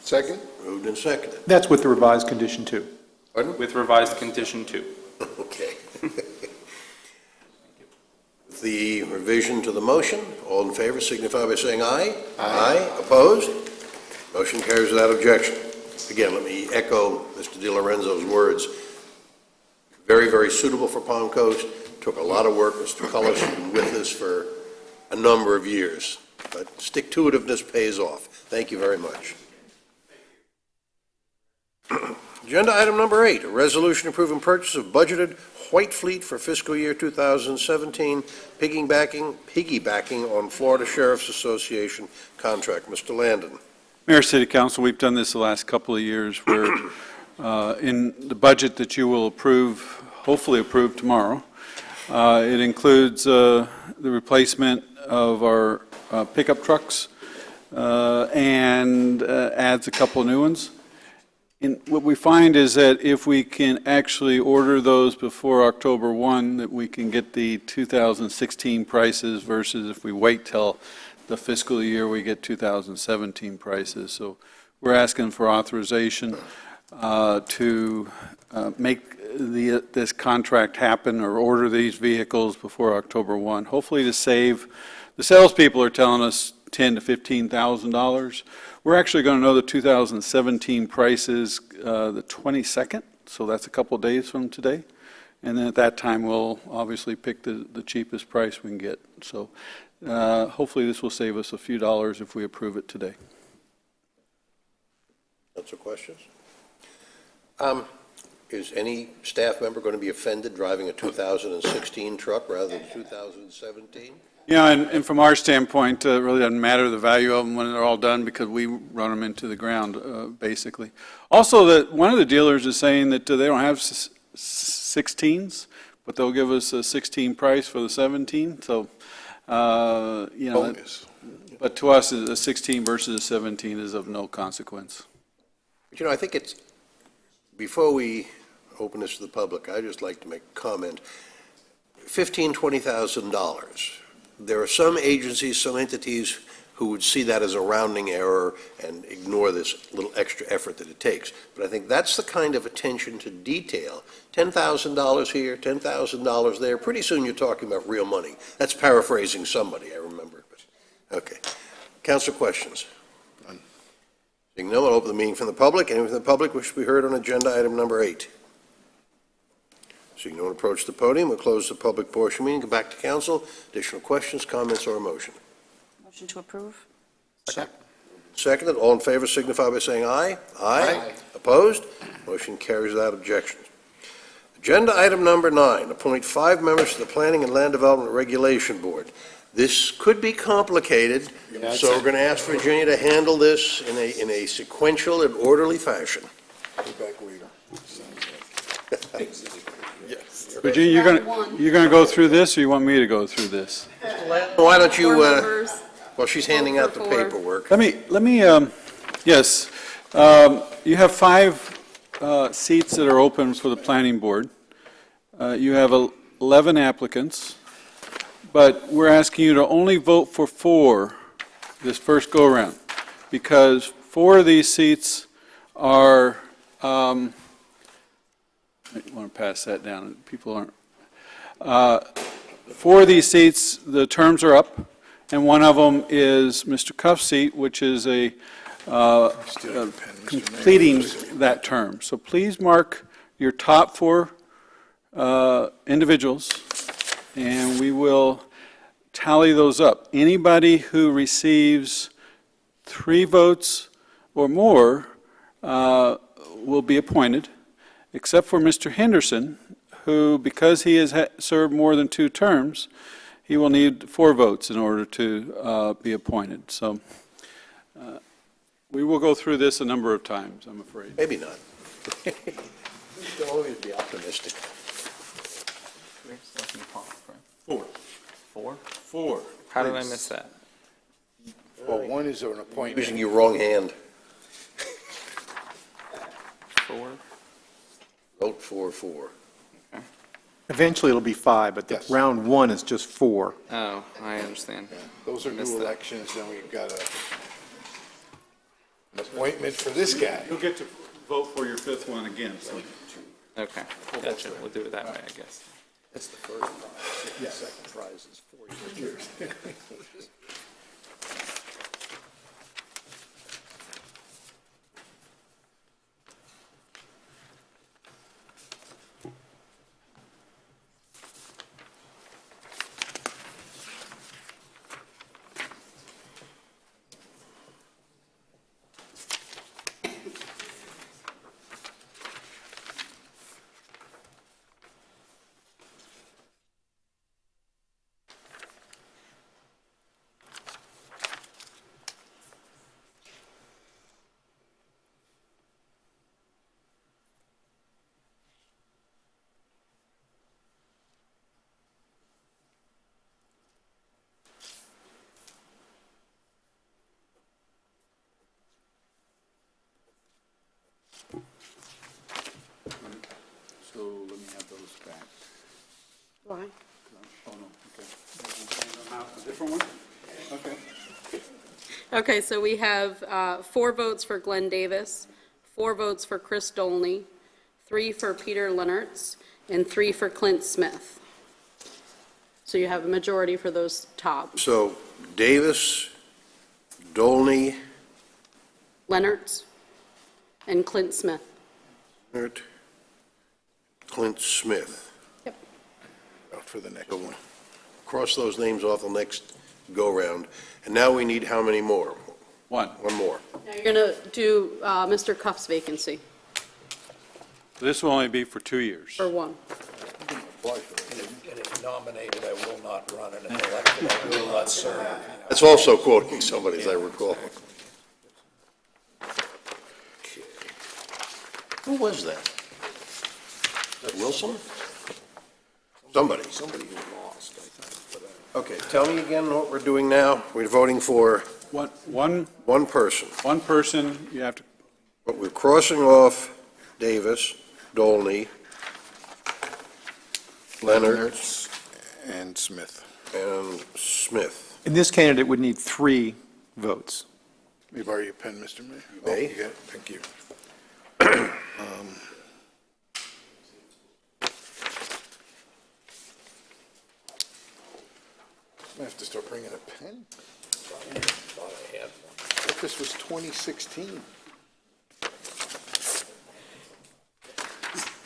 [SPEAKER 1] Second. Moved and seconded.
[SPEAKER 13] That's with the revised condition 2.
[SPEAKER 1] Pardon?
[SPEAKER 8] With revised condition 2.
[SPEAKER 1] Okay. The revision to the motion? All in favor signify by saying aye. Aye. Opposed? Motion carries without objection. Again, let me echo Mr. Di Lorenzo's words. Very, very suitable for Palm Coast. Took a lot of work. Mr. Cullis has been with us for a number of years. But stick-to-itiveness pays off. Thank you very much. Agenda item number 8, a resolution approving purchase of budgeted White Fleet for fiscal year 2017, piggybacking on Florida Sheriff's Association contract. Mr. Landon.
[SPEAKER 5] Mayor, City Council, we've done this the last couple of years where in the budget that you will approve, hopefully approve tomorrow, it includes the replacement of our pickup trucks and adds a couple of new ones. And what we find is that if we can actually order those before October 1, that we can get the 2016 prices versus if we wait till the fiscal year, we get 2017 prices. So we're asking for authorization to make this contract happen or order these vehicles before October 1, hopefully to save. The salespeople are telling us $10,000 to $15,000. We're actually going to know the 2017 prices the 22nd, so that's a couple days from today. And then at that time, we'll obviously pick the cheapest price we can get. So hopefully this will save us a few dollars if we approve it today.
[SPEAKER 1] Lots of questions? Is any staff member going to be offended driving a 2016 truck rather than 2017?
[SPEAKER 5] Yeah, and from our standpoint, it really doesn't matter the value of them when they're all done because we run them into the ground, basically. Also, that one of the dealers is saying that they don't have 16s, but they'll give us a 16 price for the 17. So, you know, but to us, a 16 versus a 17 is of no consequence.
[SPEAKER 1] But, you know, I think it's, before we open this to the public, I'd just like to make a comment. $15,000, $20,000. There are some agencies, some entities who would see that as a rounding error and ignore this little extra effort that it takes. But I think that's the kind of attention to detail. $10,000 here, $10,000 there. Pretty soon you're talking about real money. That's paraphrasing somebody, I remember. But, okay. Council questions? None. Seeing none, I'll open the meeting from the public. Anyone from the public wish to be heard on agenda item number 8? Seeing no one approach the podium, we'll close the public portion meeting, go back to council. Additional questions, comments, or a motion?
[SPEAKER 10] Motion to approve?
[SPEAKER 1] Seconded. All in favor signify by saying aye. Aye. Opposed? Motion carries without objection. Agenda item number 9, appoint 5 members to the Planning and Land Development Regulation Board. This could be complicated, so we're going to ask Virginia to handle this in a sequential and orderly fashion.
[SPEAKER 5] Virginia, you're going to go through this, or you want me to go through this?
[SPEAKER 1] Why don't you, well, she's handing out the paperwork.
[SPEAKER 5] Let me, yes. You have 5 seats that are open for the planning board. You have 11 applicants, but we're asking you to only vote for 4 this first go-around, because 4 of these seats are, I want to pass that down. People aren't. 4 of these seats, the terms are up, and one of them is Mr. Cuff's seat, which is completing that term. So please mark your top 4 individuals, and we will tally those up. Anybody who receives 3 votes or more will be appointed, except for Mr. Henderson, who, because he has served more than 2 terms, he will need 4 votes in order to be appointed. So we will go through this a number of times, I'm afraid.
[SPEAKER 1] Maybe not. You can always be optimistic.
[SPEAKER 8] 4. How did I miss that?
[SPEAKER 3] Well, 1 is an appointment.
[SPEAKER 1] Using your wrong hand.
[SPEAKER 8] 4.
[SPEAKER 1] Vote for 4.
[SPEAKER 8] Okay.
[SPEAKER 13] Eventually, it'll be 5, but the round 1 is just 4.
[SPEAKER 8] Oh, I understand.
[SPEAKER 3] Those are new elections, and we've got an appointment for this guy.
[SPEAKER 5] You'll get to vote for your 5th one again. So.
[SPEAKER 8] Okay, gotcha. We'll do it that way, I guess.
[SPEAKER 1] That's the first.
[SPEAKER 3] Yeah, second prize is 4 years.
[SPEAKER 5] So let me have those back.
[SPEAKER 14] Why?
[SPEAKER 5] Oh, no, okay. A different one? Okay.
[SPEAKER 7] Okay, so we have 4 votes for Glenn Davis, 4 votes for Chris Dolney, 3 for Peter Leonards, and 3 for Clint Smith. So you have a majority for those top.
[SPEAKER 1] So Davis, Dolney,
[SPEAKER 7] Leonards and Clint Smith.
[SPEAKER 1] Clint Smith.
[SPEAKER 7] Yep.
[SPEAKER 3] Out for the next one.
[SPEAKER 1] Cross those names off the next go-round. And now we need how many more?
[SPEAKER 5] One.
[SPEAKER 1] One more.
[SPEAKER 7] Now you're going to do Mr. Cuff's vacancy
[SPEAKER 5] This will only be for 2 years.
[SPEAKER 7] for 1.
[SPEAKER 6] And if nominated, I will not run, and if elected, I will not serve.
[SPEAKER 1] That's also quoting somebody, as I recall. Who was that? Is that Wilson? Somebody.
[SPEAKER 6] Somebody who lost, I think. But,
[SPEAKER 1] Okay, tell me again what we're doing now. We're voting for
[SPEAKER 5] One
[SPEAKER 1] person,
[SPEAKER 5] person, you have to,
[SPEAKER 1] but we're crossing off Davis, Dolney, Leonard,
[SPEAKER 3] And Smith.
[SPEAKER 1] and Smith.
[SPEAKER 13] And this candidate would need 3 votes.
[SPEAKER 3] May I borrow your pen, Mr. Mayor?
[SPEAKER 1] may.
[SPEAKER 3] Oh, you got it. Thank you. I have to start bringing a pen.
[SPEAKER 6] thought I had one.
[SPEAKER 3] But this was 2016.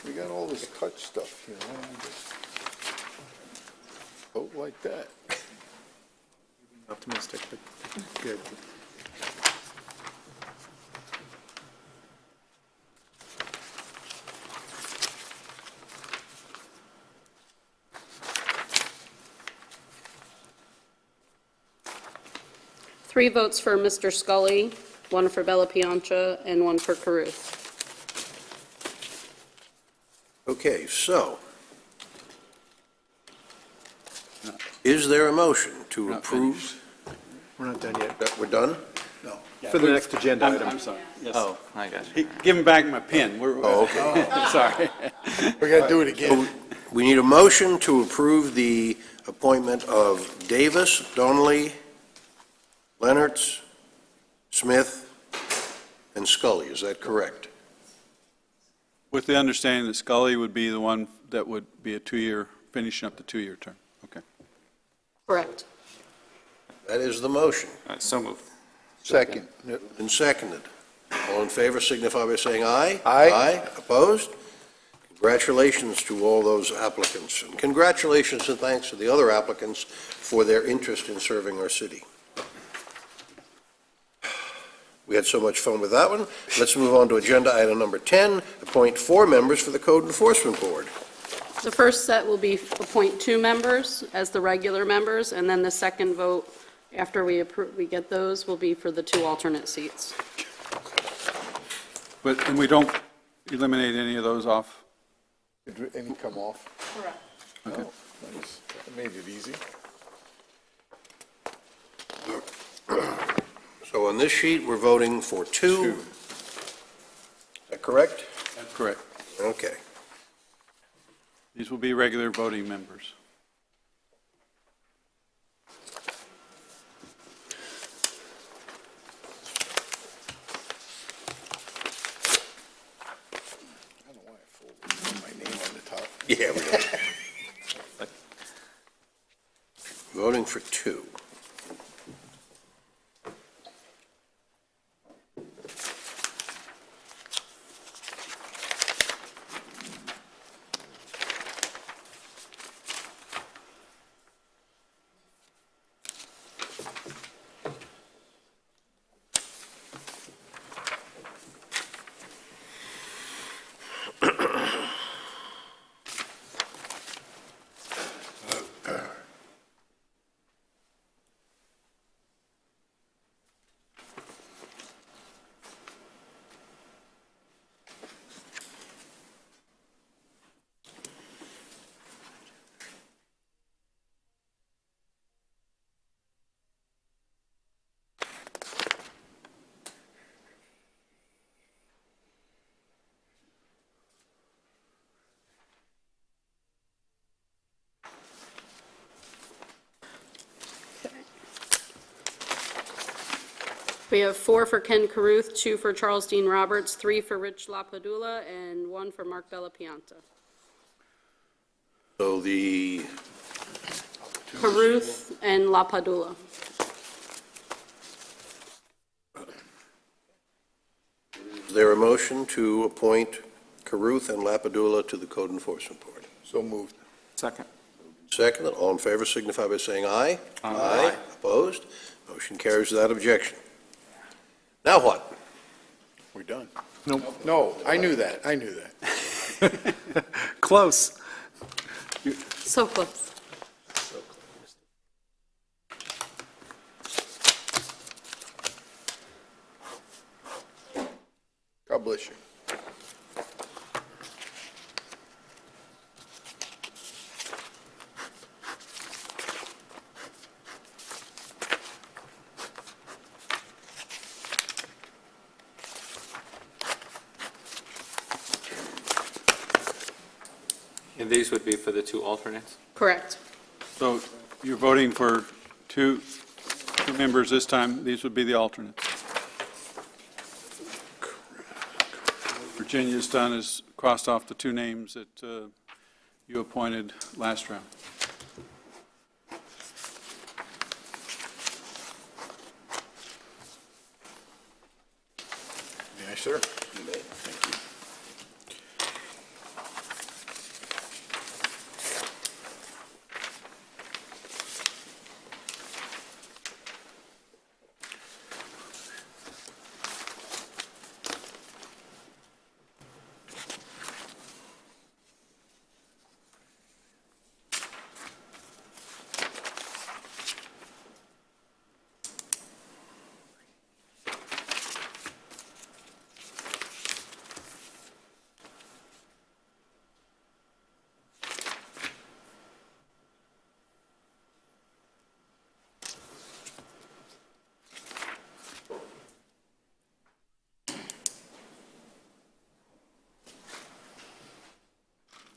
[SPEAKER 3] We got all this touch stuff here. Why don't we just vote like that?
[SPEAKER 13] Optimistic, but good.
[SPEAKER 7] Three votes for Mr. Scully, 1 for Bella Piancha, and 1 for Caruth.
[SPEAKER 1] Okay, so, is there a motion to approve?
[SPEAKER 13] We're not done yet.
[SPEAKER 1] We're done?
[SPEAKER 3] No.
[SPEAKER 13] For the next agenda item.
[SPEAKER 5] I'm sorry, yes.
[SPEAKER 8] Oh, I got you.
[SPEAKER 5] Give him back my pen.
[SPEAKER 1] okay.
[SPEAKER 5] Sorry.
[SPEAKER 3] We got to do it again.
[SPEAKER 1] We need a motion to approve the appointment of Davis, Donnelly, Leonards, Smith, and Scully. Is that correct?
[SPEAKER 5] With the understanding that Scully would be the one that would be a 2-year, finishing up the 2-year term. Okay.
[SPEAKER 7] Correct.
[SPEAKER 1] That is the motion.
[SPEAKER 8] So moved.
[SPEAKER 3] Second.
[SPEAKER 1] And seconded. All in favor signify by saying aye.
[SPEAKER 3] Aye.
[SPEAKER 1] Aye. Opposed? Congratulations to all those applicants. And congratulations and thanks to the other applicants for their interest in serving our city. We had so much fun with that one. Let's move on to agenda item number 10, appoint 4 members for the Code Enforcement Board.
[SPEAKER 7] The first set will be appoint 2 members as the regular members, and then the second vote, after we get those, will be for the 2 alternate seats.
[SPEAKER 5] But, and we don't eliminate any of those off?
[SPEAKER 3] Did any come off?
[SPEAKER 7] Correct.
[SPEAKER 5] Okay.
[SPEAKER 3] Oh, nice. That made it easy.
[SPEAKER 1] So on this sheet, we're voting for 2. Is that correct?
[SPEAKER 5] That's correct.
[SPEAKER 1] Okay.
[SPEAKER 5] These will be regular voting members.
[SPEAKER 3] I don't know why I folded my name on the top.
[SPEAKER 1] Yeah, we know. Voting for 2.
[SPEAKER 20] We have 4 for Ken Caruth, 2 for Charles Dean Roberts, 3 for Rich LaPadula, and 1 for Mark Bellapianta.
[SPEAKER 1] So the
[SPEAKER 20] Caruth and LaPadula.
[SPEAKER 1] Is there a motion to appoint Caruth and Lapadula to the Code Enforcement Board?
[SPEAKER 3] So moved.
[SPEAKER 13] Second.
[SPEAKER 1] Second, all in favor signify by saying aye. Aye. Opposed? Motion carries without objection. Now what?
[SPEAKER 3] We're done. No, I knew that.
[SPEAKER 13] Close.
[SPEAKER 20] So close.
[SPEAKER 3] God bless you.
[SPEAKER 8] And these would be for the 2 alternates?
[SPEAKER 20] Correct.
[SPEAKER 5] So you're voting for two members this time. These would be the alternates. Virginia's done is crossed off the 2 names that you appointed last round.
[SPEAKER 3] Yes, sir. You may. Thank you.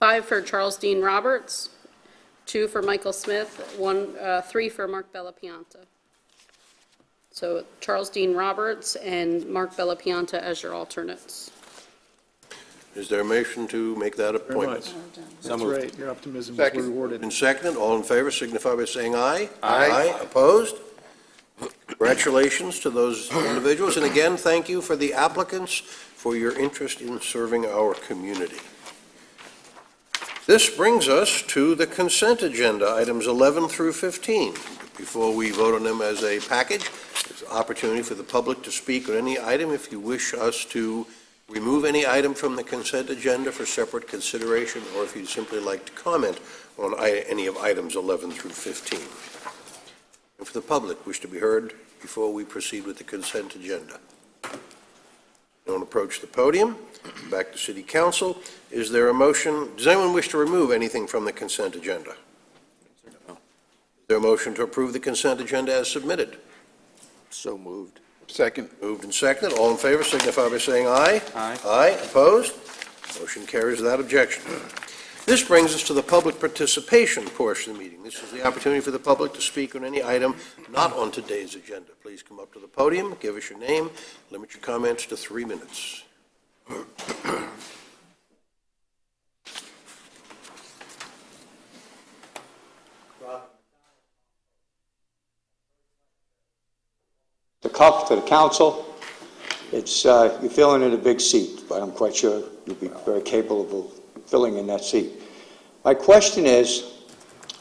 [SPEAKER 20] Five for Charles Dean Roberts, 2 for Michael Smith, 3 for Mark Bellapianta. So Charles Dean Roberts and Mark Bellapianta as your alternates.
[SPEAKER 1] Is there a motion to make that
[SPEAKER 13] Very
[SPEAKER 1] appointment?
[SPEAKER 13] much. That's right. Your optimism was rewarded.
[SPEAKER 1] And seconded, all in favor signify by saying aye. Aye. Opposed? Congratulations to those individuals, and again, thank you for the applicants for your interest in serving our community. This brings us to the consent agenda, items 11 through 15. Before we vote on them as a package, there's an opportunity for the public to speak on any item. If you wish us to remove any item from the consent agenda for separate consideration, or if you'd simply like to comment on any of items 11 through 15. And for the public, wish to be heard before we proceed with the consent agenda. Don't approach the podium. Back to City Council. Is there a motion? Does anyone wish to remove anything from the consent agenda? Is there a motion to approve the consent agenda as submitted?
[SPEAKER 3] So moved. Second.
[SPEAKER 1] Moved and seconded. All in favor signify by saying aye.
[SPEAKER 8] Aye.
[SPEAKER 1] Aye. Opposed? Motion carries without objection. This brings us to the public participation portion of the meeting. This is the opportunity for the public to speak on any item not on today's agenda. Please come up to the podium, give us your name, limit your comments to 3 minutes.
[SPEAKER 21] tough to the council. It's, you're filling in a big seat, but I'm quite sure you'll be very capable of filling in that seat. My question is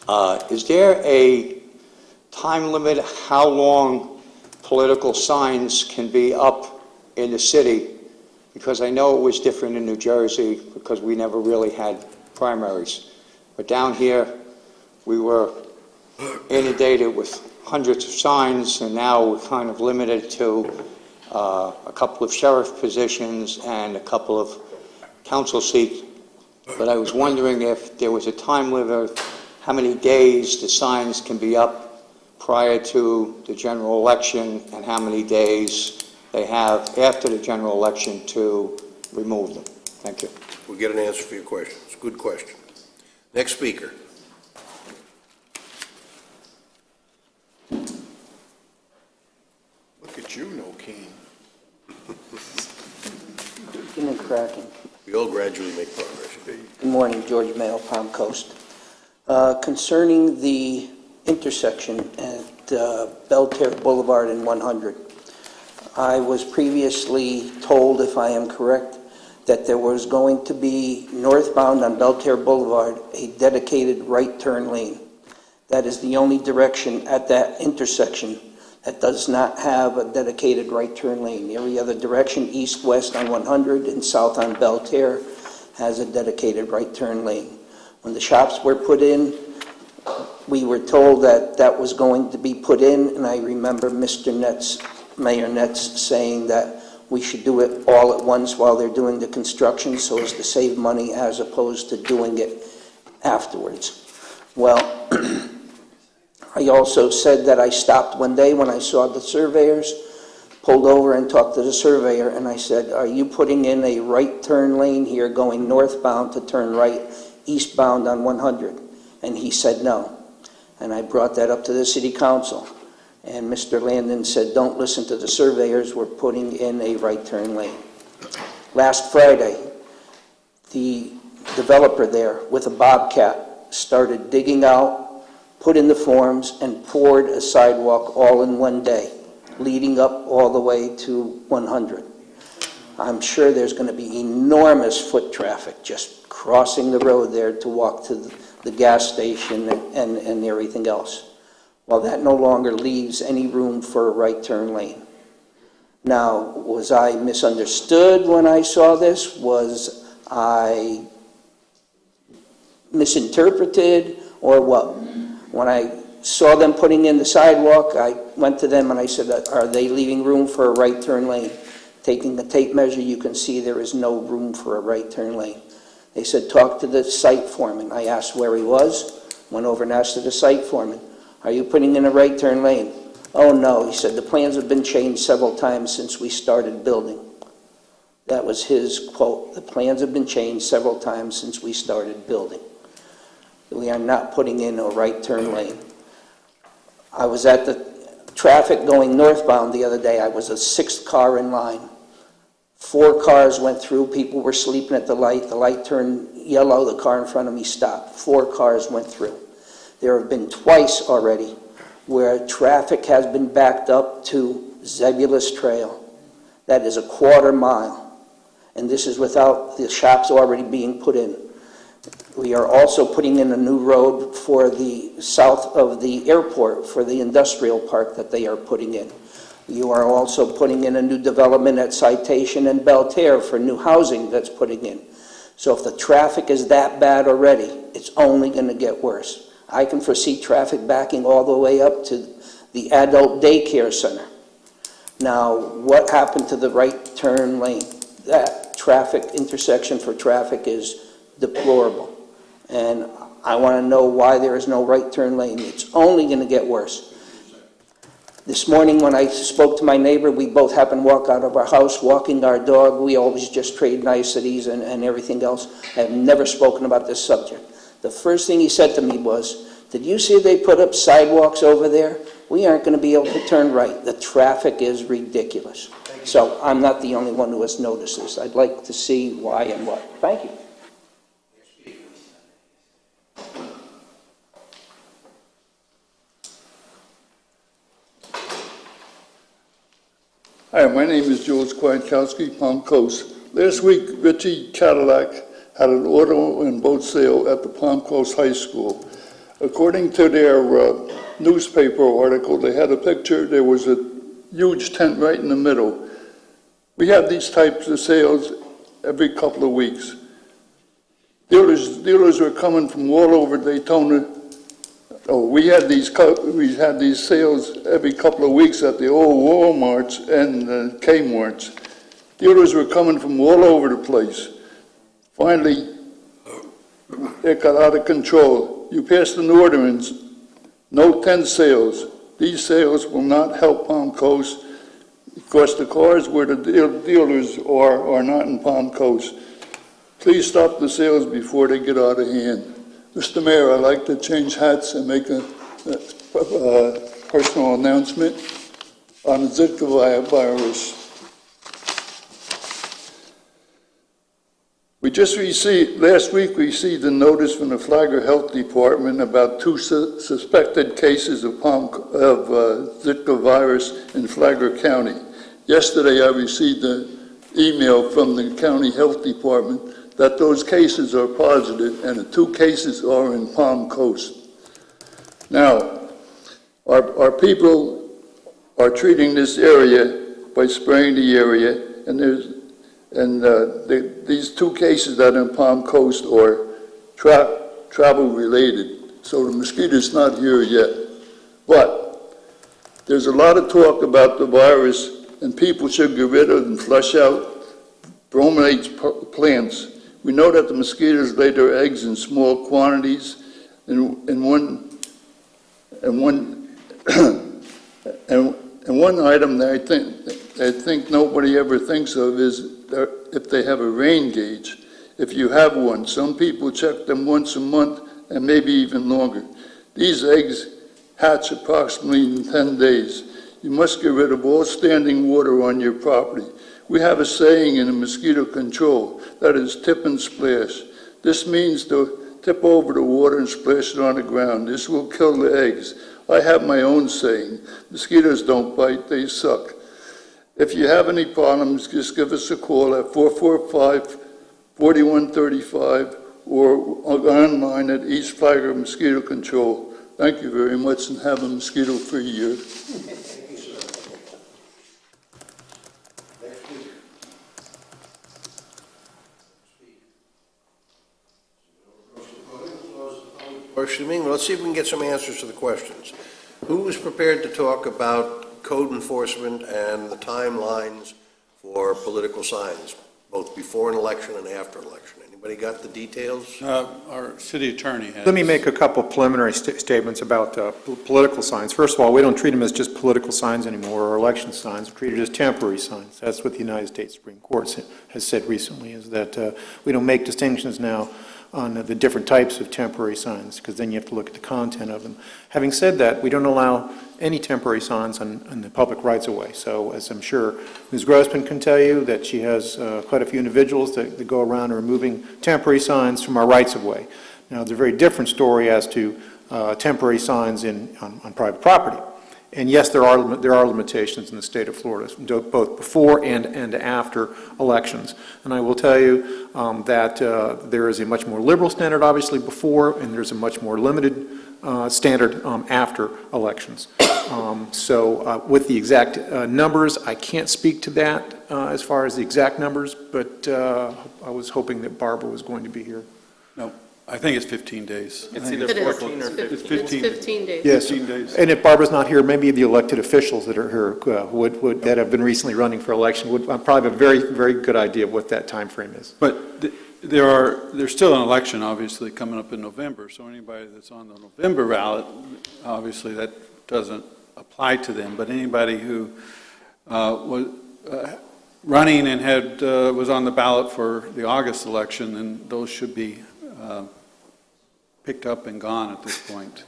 [SPEAKER 21] there a time limit how long political signs can be up in the city? Because I know it was different in New Jersey because we never really had primaries. But down here, we were inundated with hundreds of signs, and now we're kind of limited to a couple of sheriff positions and a couple of council seats. But I was wondering if there was a time limit of how many days the signs can be up prior to the general election and how many days they have after the general election to remove them. Thank you.
[SPEAKER 1] We'll get an answer for your question. It's a good question. Next speaker.
[SPEAKER 3] Look at you, no Keen.
[SPEAKER 22] Getting and cracking.
[SPEAKER 1] We all gradually make progress.
[SPEAKER 22] Good morning, George Mayo, Palm Coast. Concerning the intersection at Belterre Boulevard and 100, I was previously told, if I am correct, that there was going to be northbound on Belterre Boulevard a dedicated right turn lane. That is the only direction at that intersection that does not have a dedicated right turn lane. Every other direction, east-west on 100 and south on Belterre, has a dedicated right turn lane. When the shops were put in, we were told that that was going to be put in, and I remember Mr. Netz, Mayor Netz, saying that we should do it all at once while they're doing the construction so as to save money as opposed to doing it afterwards. Well, I also said that I stopped one day when I saw the surveyors, pulled over and talked to the surveyor, and I said, are you putting in a right turn lane here going northbound to turn right eastbound on 100? And he said no. And I brought that up to the city council. And Mr. Landon said, don't listen to the surveyors, we're putting in a right turn lane. Last Friday, the developer there with a bobcat started digging out, put in the forms, and poured a sidewalk all in one day, leading up all the way to 100. I'm sure there's going to be enormous foot traffic just crossing the road there to walk to the gas station and everything else. Well, that no longer leaves any room for a right turn lane. Now, was I misunderstood when I saw this? Was I misinterpreted, or what? When I saw them putting in the sidewalk, I went to them and I said, are they leaving room for a right turn lane? Taking the tape measure, you can see there is no room for a right turn lane. They said, talk to the site foreman. I asked where he was, went over and asked the site foreman, are you putting in a right turn lane? Oh no, he said, the plans have been changed several times since we started building. That was his quote, the plans have been changed several times since we started building. We are not putting in a right turn lane. I was at the traffic going northbound the other day. I was the 6th car in line. 4 cars went through. People were sleeping at the light. The light turned yellow. The car in front of me stopped. 4 cars went through. There have been twice already where traffic has been backed up to Zebulus Trail. That is a 1/4 mile. And this is without the shops already being put in. We are also putting in a new road for the south of the airport for the industrial park that they are putting in. You are also putting in a new development at Citation and Belterre for new housing that's putting in. So if the traffic is that bad already, it's only going to get worse. I can foresee traffic backing all the way up to the adult daycare center. Now, what happened to the right turn lane? That traffic intersection for traffic is deplorable. And I want to know why there is no right turn lane. It's only going to get worse. This morning when I spoke to my neighbor, we both happened to walk out of our house walking our dog. We always just trade niceties and everything else. I have never spoken about this subject. The first thing he said to me was, did you see they put up sidewalks over there? We aren't going to be able to turn right. The traffic is ridiculous. So I'm not the only one who has noticed this. I'd like to see why and what. Thank you.
[SPEAKER 2] Hi, my name is George Kwankowski, Palm Coast. Last week, Richie Cadillac had an auto and boat sale at the Palm Coast High School. According to their newspaper article, they had a picture. There was a huge tent right in the middle. We have these types of sales every couple of weeks. Dealers are coming from all over Daytona. Oh, we had these sales every couple of weeks at the old Walmarts and Kmarts. Dealers were coming from all over the place. Finally, it got out of control. You passed an ordinance, no tent sales. These sales will not help Palm Coast because the cars where the dealers are not in Palm Coast. Please stop the sales before they get out of hand. Mr. Mayor, I'd like to change hats and make a personal announcement on the Zika virus. Last week we received a notice from the Flagler Health Department about 2 suspected cases of Zika virus in Flagler County. Yesterday I received an email from the County Health Department that those cases are positive and the 2 cases are in Palm Coast. Now, our people are treating this area by spraying the area, and these 2 cases that are in Palm Coast are travel related, so the mosquito's not here yet. But there's a lot of talk about the virus, and people should get rid of and flush out brominated plants. We know that the mosquitoes lay their eggs in small quantities, and one item that I think nobody ever thinks of is if they have a rain gauge. If you have one, some people check them once a month and maybe even longer. These eggs hatch approximately in 10 days. You must get rid of all standing water on your property. We have a saying in mosquito control, that is tip and splash. This means to tip over the water and splash it on the ground. This will kill the eggs. I have my own saying, mosquitoes don't bite, they suck. If you have any problems, just give us a call at 445-4135 or online at East Flagler Mosquito Control. Thank you very much and have a mosquito-free year.
[SPEAKER 1] Portion of the meeting. Let's see if we can get some answers to the questions. Who is prepared to talk about code enforcement and the timelines for political signs, both before an election and after an election? Anybody got the details?
[SPEAKER 5] Our city attorney has.
[SPEAKER 13] Let me make a couple preliminary statements about political signs. First of all, we don't treat them as just political signs anymore or election signs. We treat it as temporary signs. That's what the United States Supreme Court has said recently, is that we don't make distinctions now on the different types of temporary signs, because then you have to look at the content of them. Having said that, we don't allow any temporary signs on the public rights-of-way. So, as I'm sure Ms. Grossman can tell you, that she has quite a few individuals that go around removing temporary signs from our rights-of-way. Now, it's a very different story as to temporary signs on private property. And yes, there are limitations in the state of Florida, both before and after elections. And I will tell you that there is a much more liberal standard, obviously, before, and there's a much more limited standard after elections. So with the exact numbers, I can't speak to that as far as the exact numbers, but I was hoping that Barbara was going to be here.
[SPEAKER 5] No. I think it's 15 days.
[SPEAKER 8] It's either 14 or 15.
[SPEAKER 5] It's 15.
[SPEAKER 20] It's 15 days.
[SPEAKER 13] Yes.
[SPEAKER 5] 15 days.
[SPEAKER 13] And if Barbara's not here, maybe the elected officials that are here that have been recently running for election would probably have a very, very good idea of what that time frame is.
[SPEAKER 5] But there's still an election, obviously, coming up in November, so anybody that's on the November ballot, obviously that doesn't apply to them, but anybody who was running and was on the ballot for the August election, then those should be picked up and gone at this point.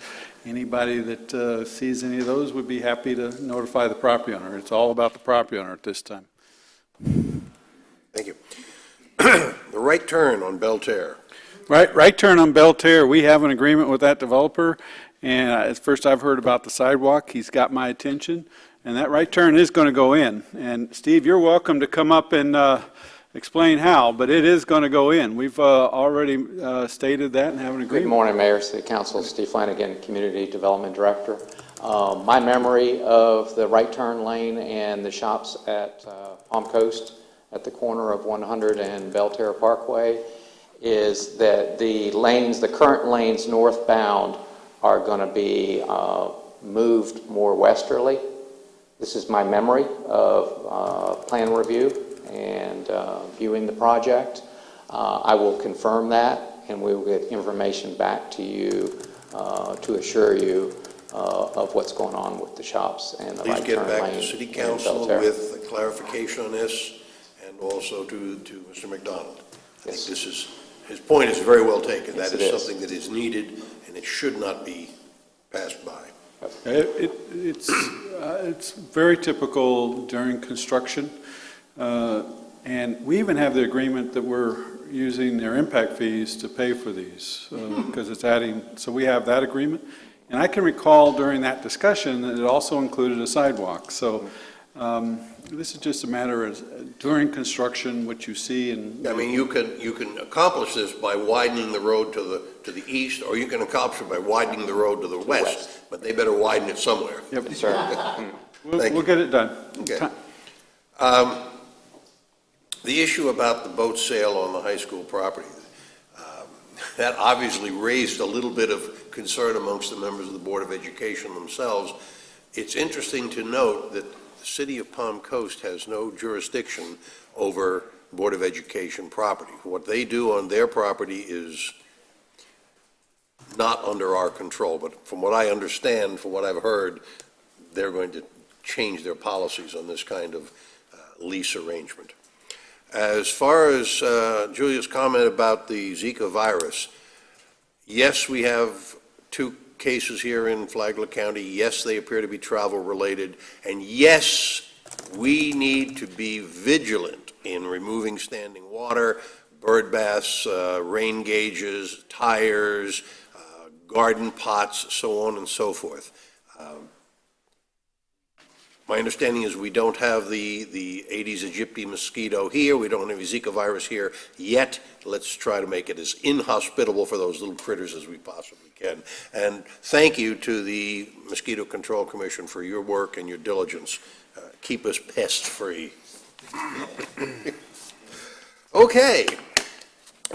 [SPEAKER 5] Anybody that sees any of those would be happy to notify the property owner. It's all about the property owner at this time.
[SPEAKER 1] Thank you. The right turn on Belterre.
[SPEAKER 5] Right turn on Belterre. We have an agreement with that developer, and at first I've heard about the sidewalk. He's got my attention, and that right turn is going to go in. And Steve, you're welcome to come up and explain how, but it is going to go in. We've already stated that and have an agreement.
[SPEAKER 4] Good morning, Mayor, City Council. Steve Flanagan, Community Development Director. My memory of the right turn lane and the shops at Palm Coast at the corner of 100 and Belterra Parkway is that the lanes, the current lanes northbound, are going to be moved more westerly. This is my memory of plan review and viewing the project. I will confirm that, and we will get information back to you to assure you of what's going on with the shops and the right turn lane.
[SPEAKER 1] Please get back to City Council with a clarification on this, and also to Mr. McDonald. I think this is, his point is very well taken.
[SPEAKER 4] Yes,
[SPEAKER 1] that is something that is needed, and it should not be passed by.
[SPEAKER 5] It's very typical during construction, and we even have the agreement that we're using their impact fees to pay for these because it's adding, so we have that agreement. And I can recall during that discussion that it also included a sidewalk. So this is just a matter of during construction what you see. And
[SPEAKER 1] I mean, you can accomplish this by widening the road to the east, or you can accomplish it by widening the road to the west. But they better widen it somewhere.
[SPEAKER 5] Yep, sir. We'll get it done.
[SPEAKER 1] Okay. The issue about the boat sale on the high school property, that obviously raised a little bit of concern amongst the members of the Board of Education themselves. It's interesting to note that the City of Palm Coast has no jurisdiction over Board of Education property. What they do on their property is not under our control, but from what I understand, from what I've heard, they're going to change their policies on this kind of lease arrangement. As far as Julia's comment about the Zika virus, yes, we have 2 cases here in Flagler County. Yes, they appear to be travel related. And yes, we need to be vigilant in removing standing water, bird baths, rain gauges, tires, garden pots, so on and so forth. My understanding is we don't have the Aedes aegypti mosquito here. We don't have a Zika virus here yet. Let's try to make it as inhospitable for those little critters as we possibly can. And thank you to the Mosquito Control Commission for your work and your diligence. Keep us pest-free. Okay.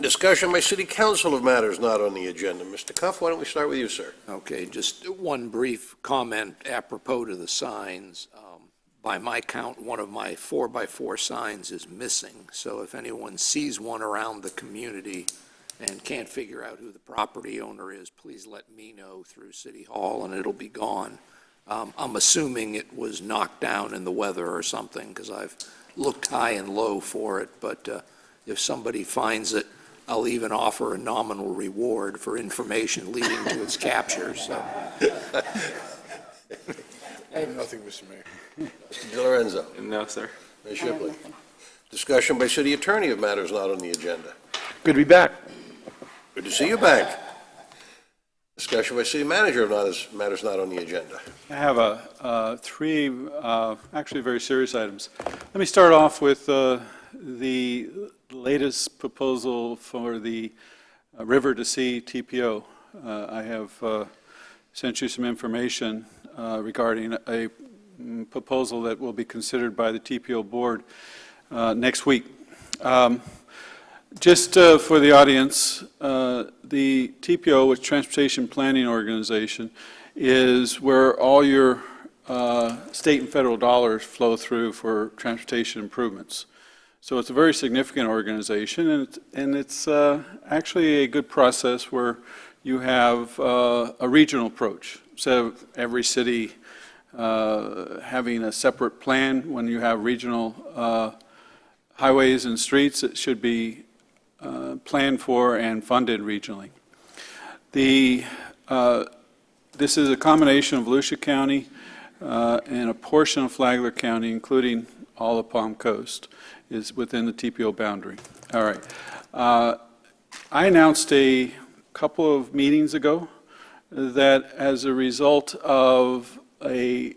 [SPEAKER 1] Discussion by City Council of matters not on the agenda. Mr. Cuff, why don't we start with you, sir?
[SPEAKER 6] Okay, just one brief comment apropos to the signs. By my count, one of my 4x4 signs is missing. So if anyone sees one around the community and can't figure out who the property owner is, please let me know through City Hall and it'll be gone. I'm assuming it was knocked down in the weather or something because I've looked high and low for it. But if somebody finds it, I'll even offer a nominal reward for information leading to its capture. So.
[SPEAKER 1] I have nothing, Mr. Mayor. Mr. DiLorenzo.
[SPEAKER 8] No, sir.
[SPEAKER 1] Ms. Shipley. Discussion by City Attorney of matters not on the agenda.
[SPEAKER 13] Good to be back.
[SPEAKER 1] Good to see you back. Discussion by City Manager of matters not on the agenda.
[SPEAKER 5] I have 3 actually very serious items. Let me start off with the latest proposal for the River to Sea TPO. I have sent you some information regarding a proposal that will be considered by the TPO board next week. Just for the audience, the TPO, which Transportation Planning Organization, is where all your state and federal dollars flow through for transportation improvements. So it's a very significant organization, and it's actually a good process where you have a regional approach. So every city having a separate plan. When you have regional highways and streets, it should be planned for and funded regionally. This is a combination of Volusia County and a portion of Flagler County, including all of Palm Coast, is within the TPO boundary. All right. I announced a couple of meetings ago that as a result of a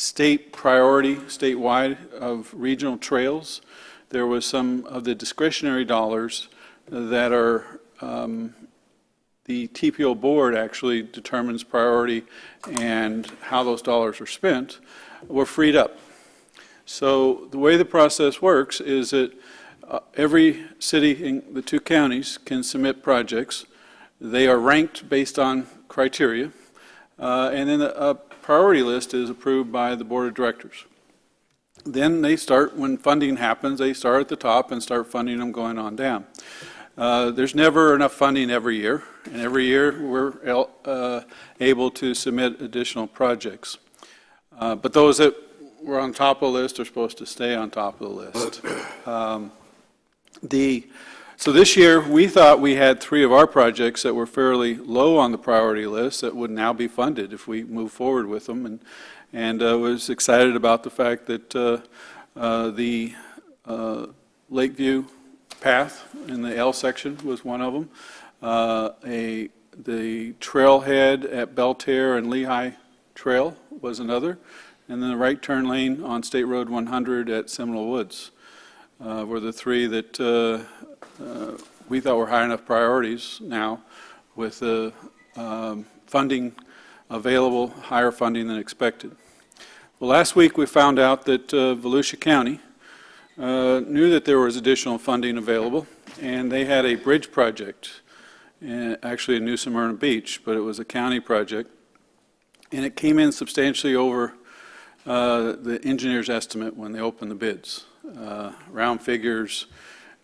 [SPEAKER 5] state priority, statewide, of regional trails. There was some of the discretionary dollars that are, the TPO board actually determines priority and how those dollars are spent, were freed up. So the way the process works is that every city in the 2 counties can submit projects. They are ranked based on criteria, and then a priority list is approved by the board of directors. Then they start, when funding happens, they start at the top and start funding them going on down. There's never enough funding every year, and every year we're able to submit additional projects. But those that were on top of the list are supposed to stay on top of the list. So this year, we thought we had 3 of our projects that were fairly low on the priority list that would now be funded if we move forward with them, and was excited about the fact that the Lakeview path in the L section was one of them. The trailhead at Belterre and Lehigh Trail was another, and then the right turn lane on State Road 100 at Seminole Woods were the 3 that we thought were high enough priorities now with the funding available, higher funding than expected. Well, last week we found out that Volusia County knew that there was additional funding available, and they had a bridge project, actually in New Smyrna Beach, but it was a county project, and it came in substantially over the engineer's estimate when they opened the bids. Round figures,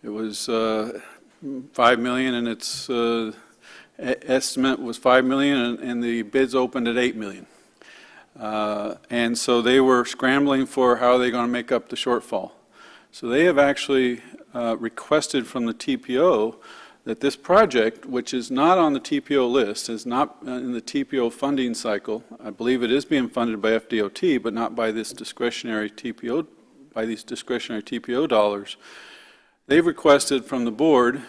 [SPEAKER 5] it was $5 million, and its estimate was $5 million, and the bids opened at $8 million. And so they were scrambling for how are they going to make up the shortfall. So they have actually requested from the TPO that this project, which is not on the TPO list, is not in the TPO funding cycle. I believe it is being funded by FDOT, but not by this discretionary TPO, by these discretionary TPO dollars. They've requested from the board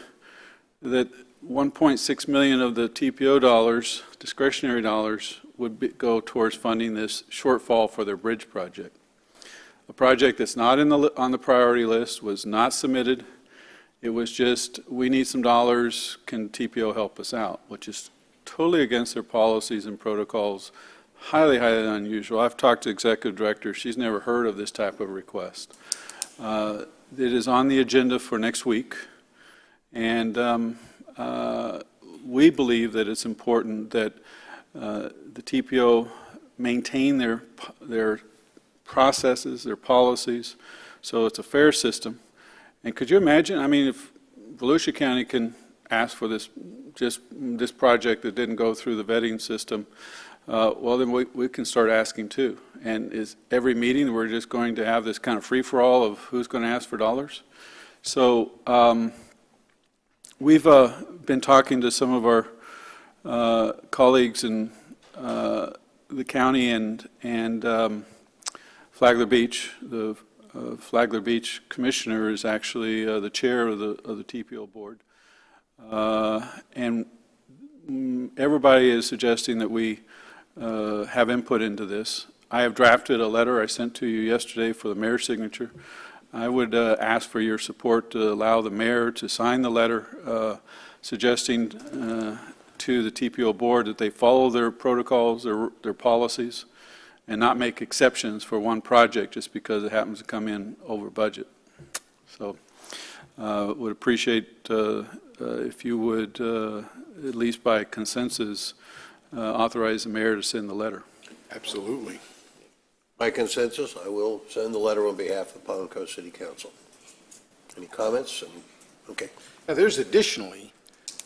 [SPEAKER 5] that 1.6 million of the TPO dollars, discretionary dollars, would go towards funding this shortfall for their bridge project. A project that's not on the priority list, was not submitted. It was just, we need some dollars, can TPO help us out, which is totally against their policies and protocols, highly, highly unusual. I've talked to executive director, she's never heard of this type of request. It is on the agenda for next week, and we believe that it's important that the TPO maintain their processes, their policies, so it's a fair system. And could you imagine, I mean, if Volusia County can ask for this, just this project that didn't go through the vetting system, well, then we can start asking too. And is every meeting we're just going to have this kind of free-for-all of who's going to ask for dollars? So we've been talking to some of our colleagues in the county and Flagler Beach. The Flagler Beach commissioner is actually the chair of the TPO board. And everybody is suggesting that we have input into this. I have drafted a letter I sent to you yesterday for the mayor's signature. I would ask for your support to allow the mayor to sign the letter suggesting to the TPO board that they follow their protocols, their policies, and not make exceptions for one project just because it happens to come in over budget. So would appreciate if you would, at least by consensus, authorize the mayor to send the letter.
[SPEAKER 3] Absolutely.
[SPEAKER 1] By consensus, I will send the letter on behalf of Palm Coast City Council. Any comments? Okay.
[SPEAKER 3] Now, there's additionally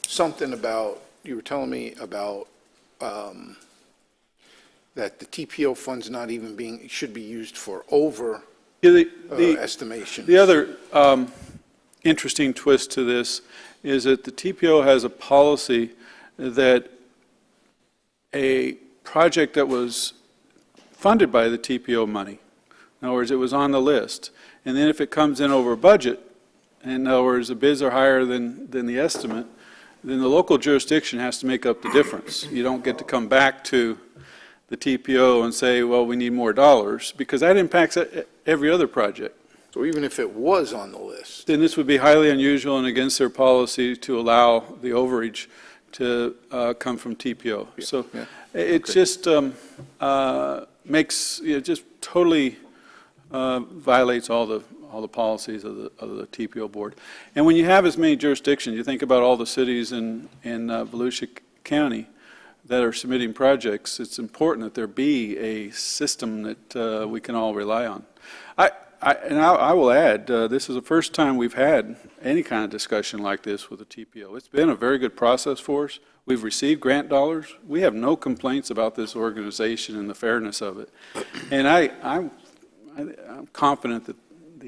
[SPEAKER 3] something about, you were telling me about that the TPO funds not even should be used for estimation.
[SPEAKER 5] The other interesting twist to this is that the TPO has a policy that a project that was funded by the TPO money, in other words, it was on the list, and then if it comes in over budget, in other words, the bids are higher than the estimate, then the local jurisdiction has to make up the difference. You don't get to come back to the TPO and say, well, we need more dollars, because that impacts every other project.
[SPEAKER 3] So even if it was on the list,
[SPEAKER 5] Then this would be highly unusual and against their policy to allow the overage to come from TPO. So it just makes, just totally violates all the policies of the TPO board. And when you have as many jurisdictions, you think about all the cities in Volusia County that are submitting projects, it's important that there be a system that we can all rely on. I will add, this is the first time we've had any kind of discussion like this with the TPO. It's been a very good process for us. We've received grant dollars. We have no complaints about this organization and the fairness of it. And I'm confident that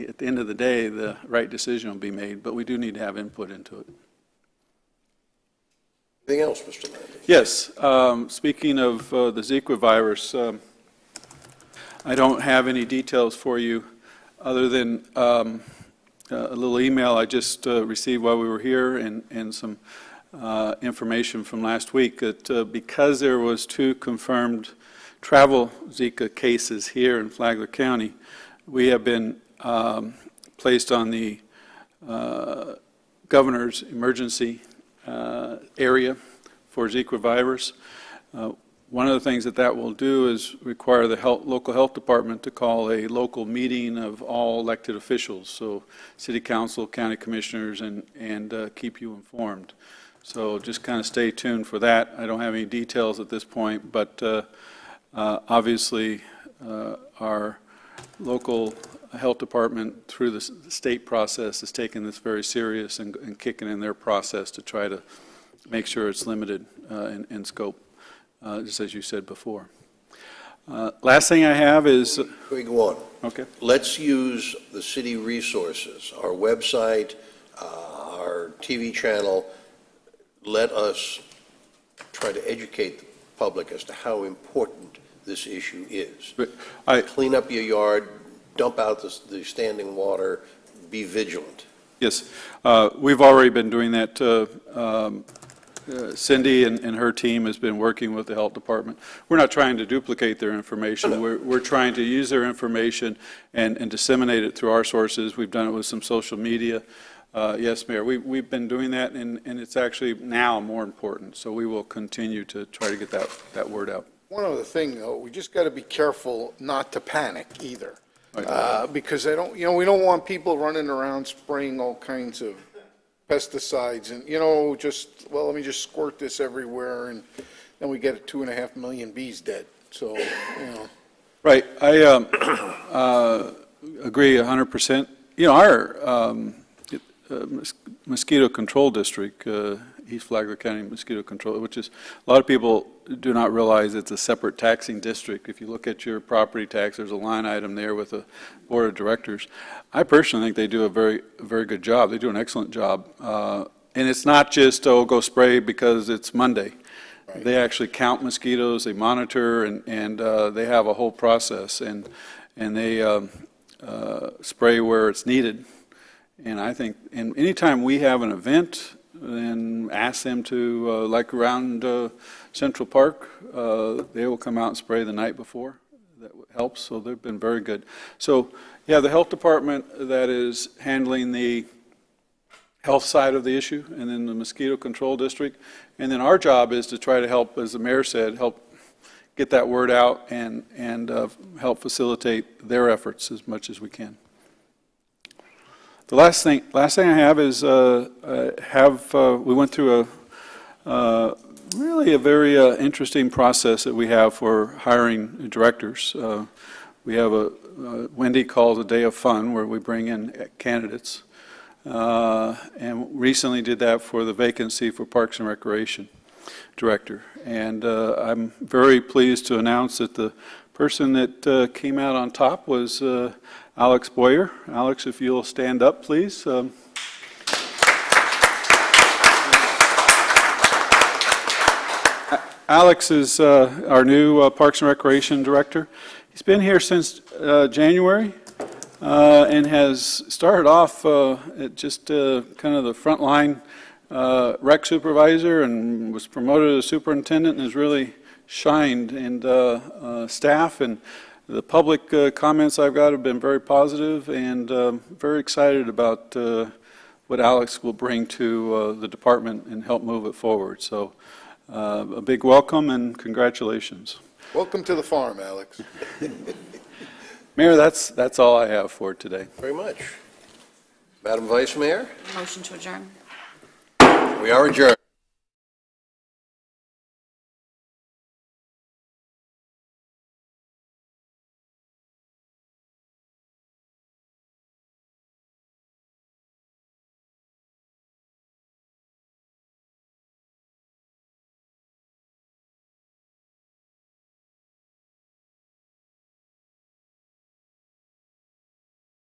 [SPEAKER 5] at the end of the day, the right decision will be made, but we do need to have input into it.
[SPEAKER 1] Anything else, Mr. Landing?
[SPEAKER 5] Yes. Speaking of the Zika virus, I don't have any details for you other than a little email I just received while we were here and some information from last week that because there was 2 confirmed travel Zika cases here in Flagler County, we have been placed on the governor's emergency area for Zika virus. One of the things that will do is require the local health department to call a local meeting of all elected officials, so city council, county commissioners, and keep you informed. So just kind of stay tuned for that. I don't have any details at this point, but obviously our local health department through the state process is taking this very serious and kicking in their process to try to make sure it's limited in scope. Just as you said before. Last thing I have is...
[SPEAKER 1] We go on.
[SPEAKER 5] Okay.
[SPEAKER 1] Let's use the city resources, our website, our TV channel. Let us try to educate the public as to how important this issue is. Clean up your yard, dump out the standing water, be vigilant.
[SPEAKER 5] Yes. We've already been doing that. Cindy and her team has been working with the health department. We're not trying to duplicate their information. We're trying to use their information and disseminate it through our sources. We've done it with some social media. Yes, Mayor, we've been doing that, and it's actually now more important. So we will continue to try to get that word out.
[SPEAKER 3] one other thing, though, we just got to be careful not to panic either. Because we don't want people running around spraying all kinds of pesticides and, let me just squirt this everywhere, and then we get 2.5 million bees dead. So,
[SPEAKER 5] Right. I agree 100%. Our mosquito control district, East Flagler County Mosquito Control, which is, a lot of people do not realize it's a separate taxing district. If you look at your property tax, there's a line item there with a board of directors. I personally think they do a very, very good job. They do an excellent job. And it's not just, go spray because it's Monday. Right. They actually count mosquitoes, they monitor, and they have a whole process, and they spray where it's needed. And I think, and anytime we have an event, and ask them to, like around Central Park, they will come out and spray the night before. That helps, so they've been very good. So, yeah, the health department that is handling the health side of the issue, and then the mosquito control district. And then our job is to try to help, as the mayor said, help get that word out and help facilitate their efforts as much as we can. The last thing I have is we went through really a very interesting process that we have for hiring directors. We have Wendy calls a day of fun where we bring in candidates, and recently did that for the vacancy for Parks and Recreation Director. And I'm very pleased to announce that the person that came out on top was Alex Boyer. Alex, if you'll stand up, please. Alex is our new Parks and Recreation Director. He's been here since January and has started off at just kind of the frontline rec supervisor and was promoted to superintendent and has really shined, and staff and the public comments I've got have been very positive, and very excited about what Alex will bring to the department and help move it forward. So a big welcome and congratulations.
[SPEAKER 3] Welcome to the farm, Alex.
[SPEAKER 5] Mayor, that's all I have for today.
[SPEAKER 1] Very much. Madam Vice Mayor,
[SPEAKER 10] Motion to adjourn.
[SPEAKER 1] we are adjourned.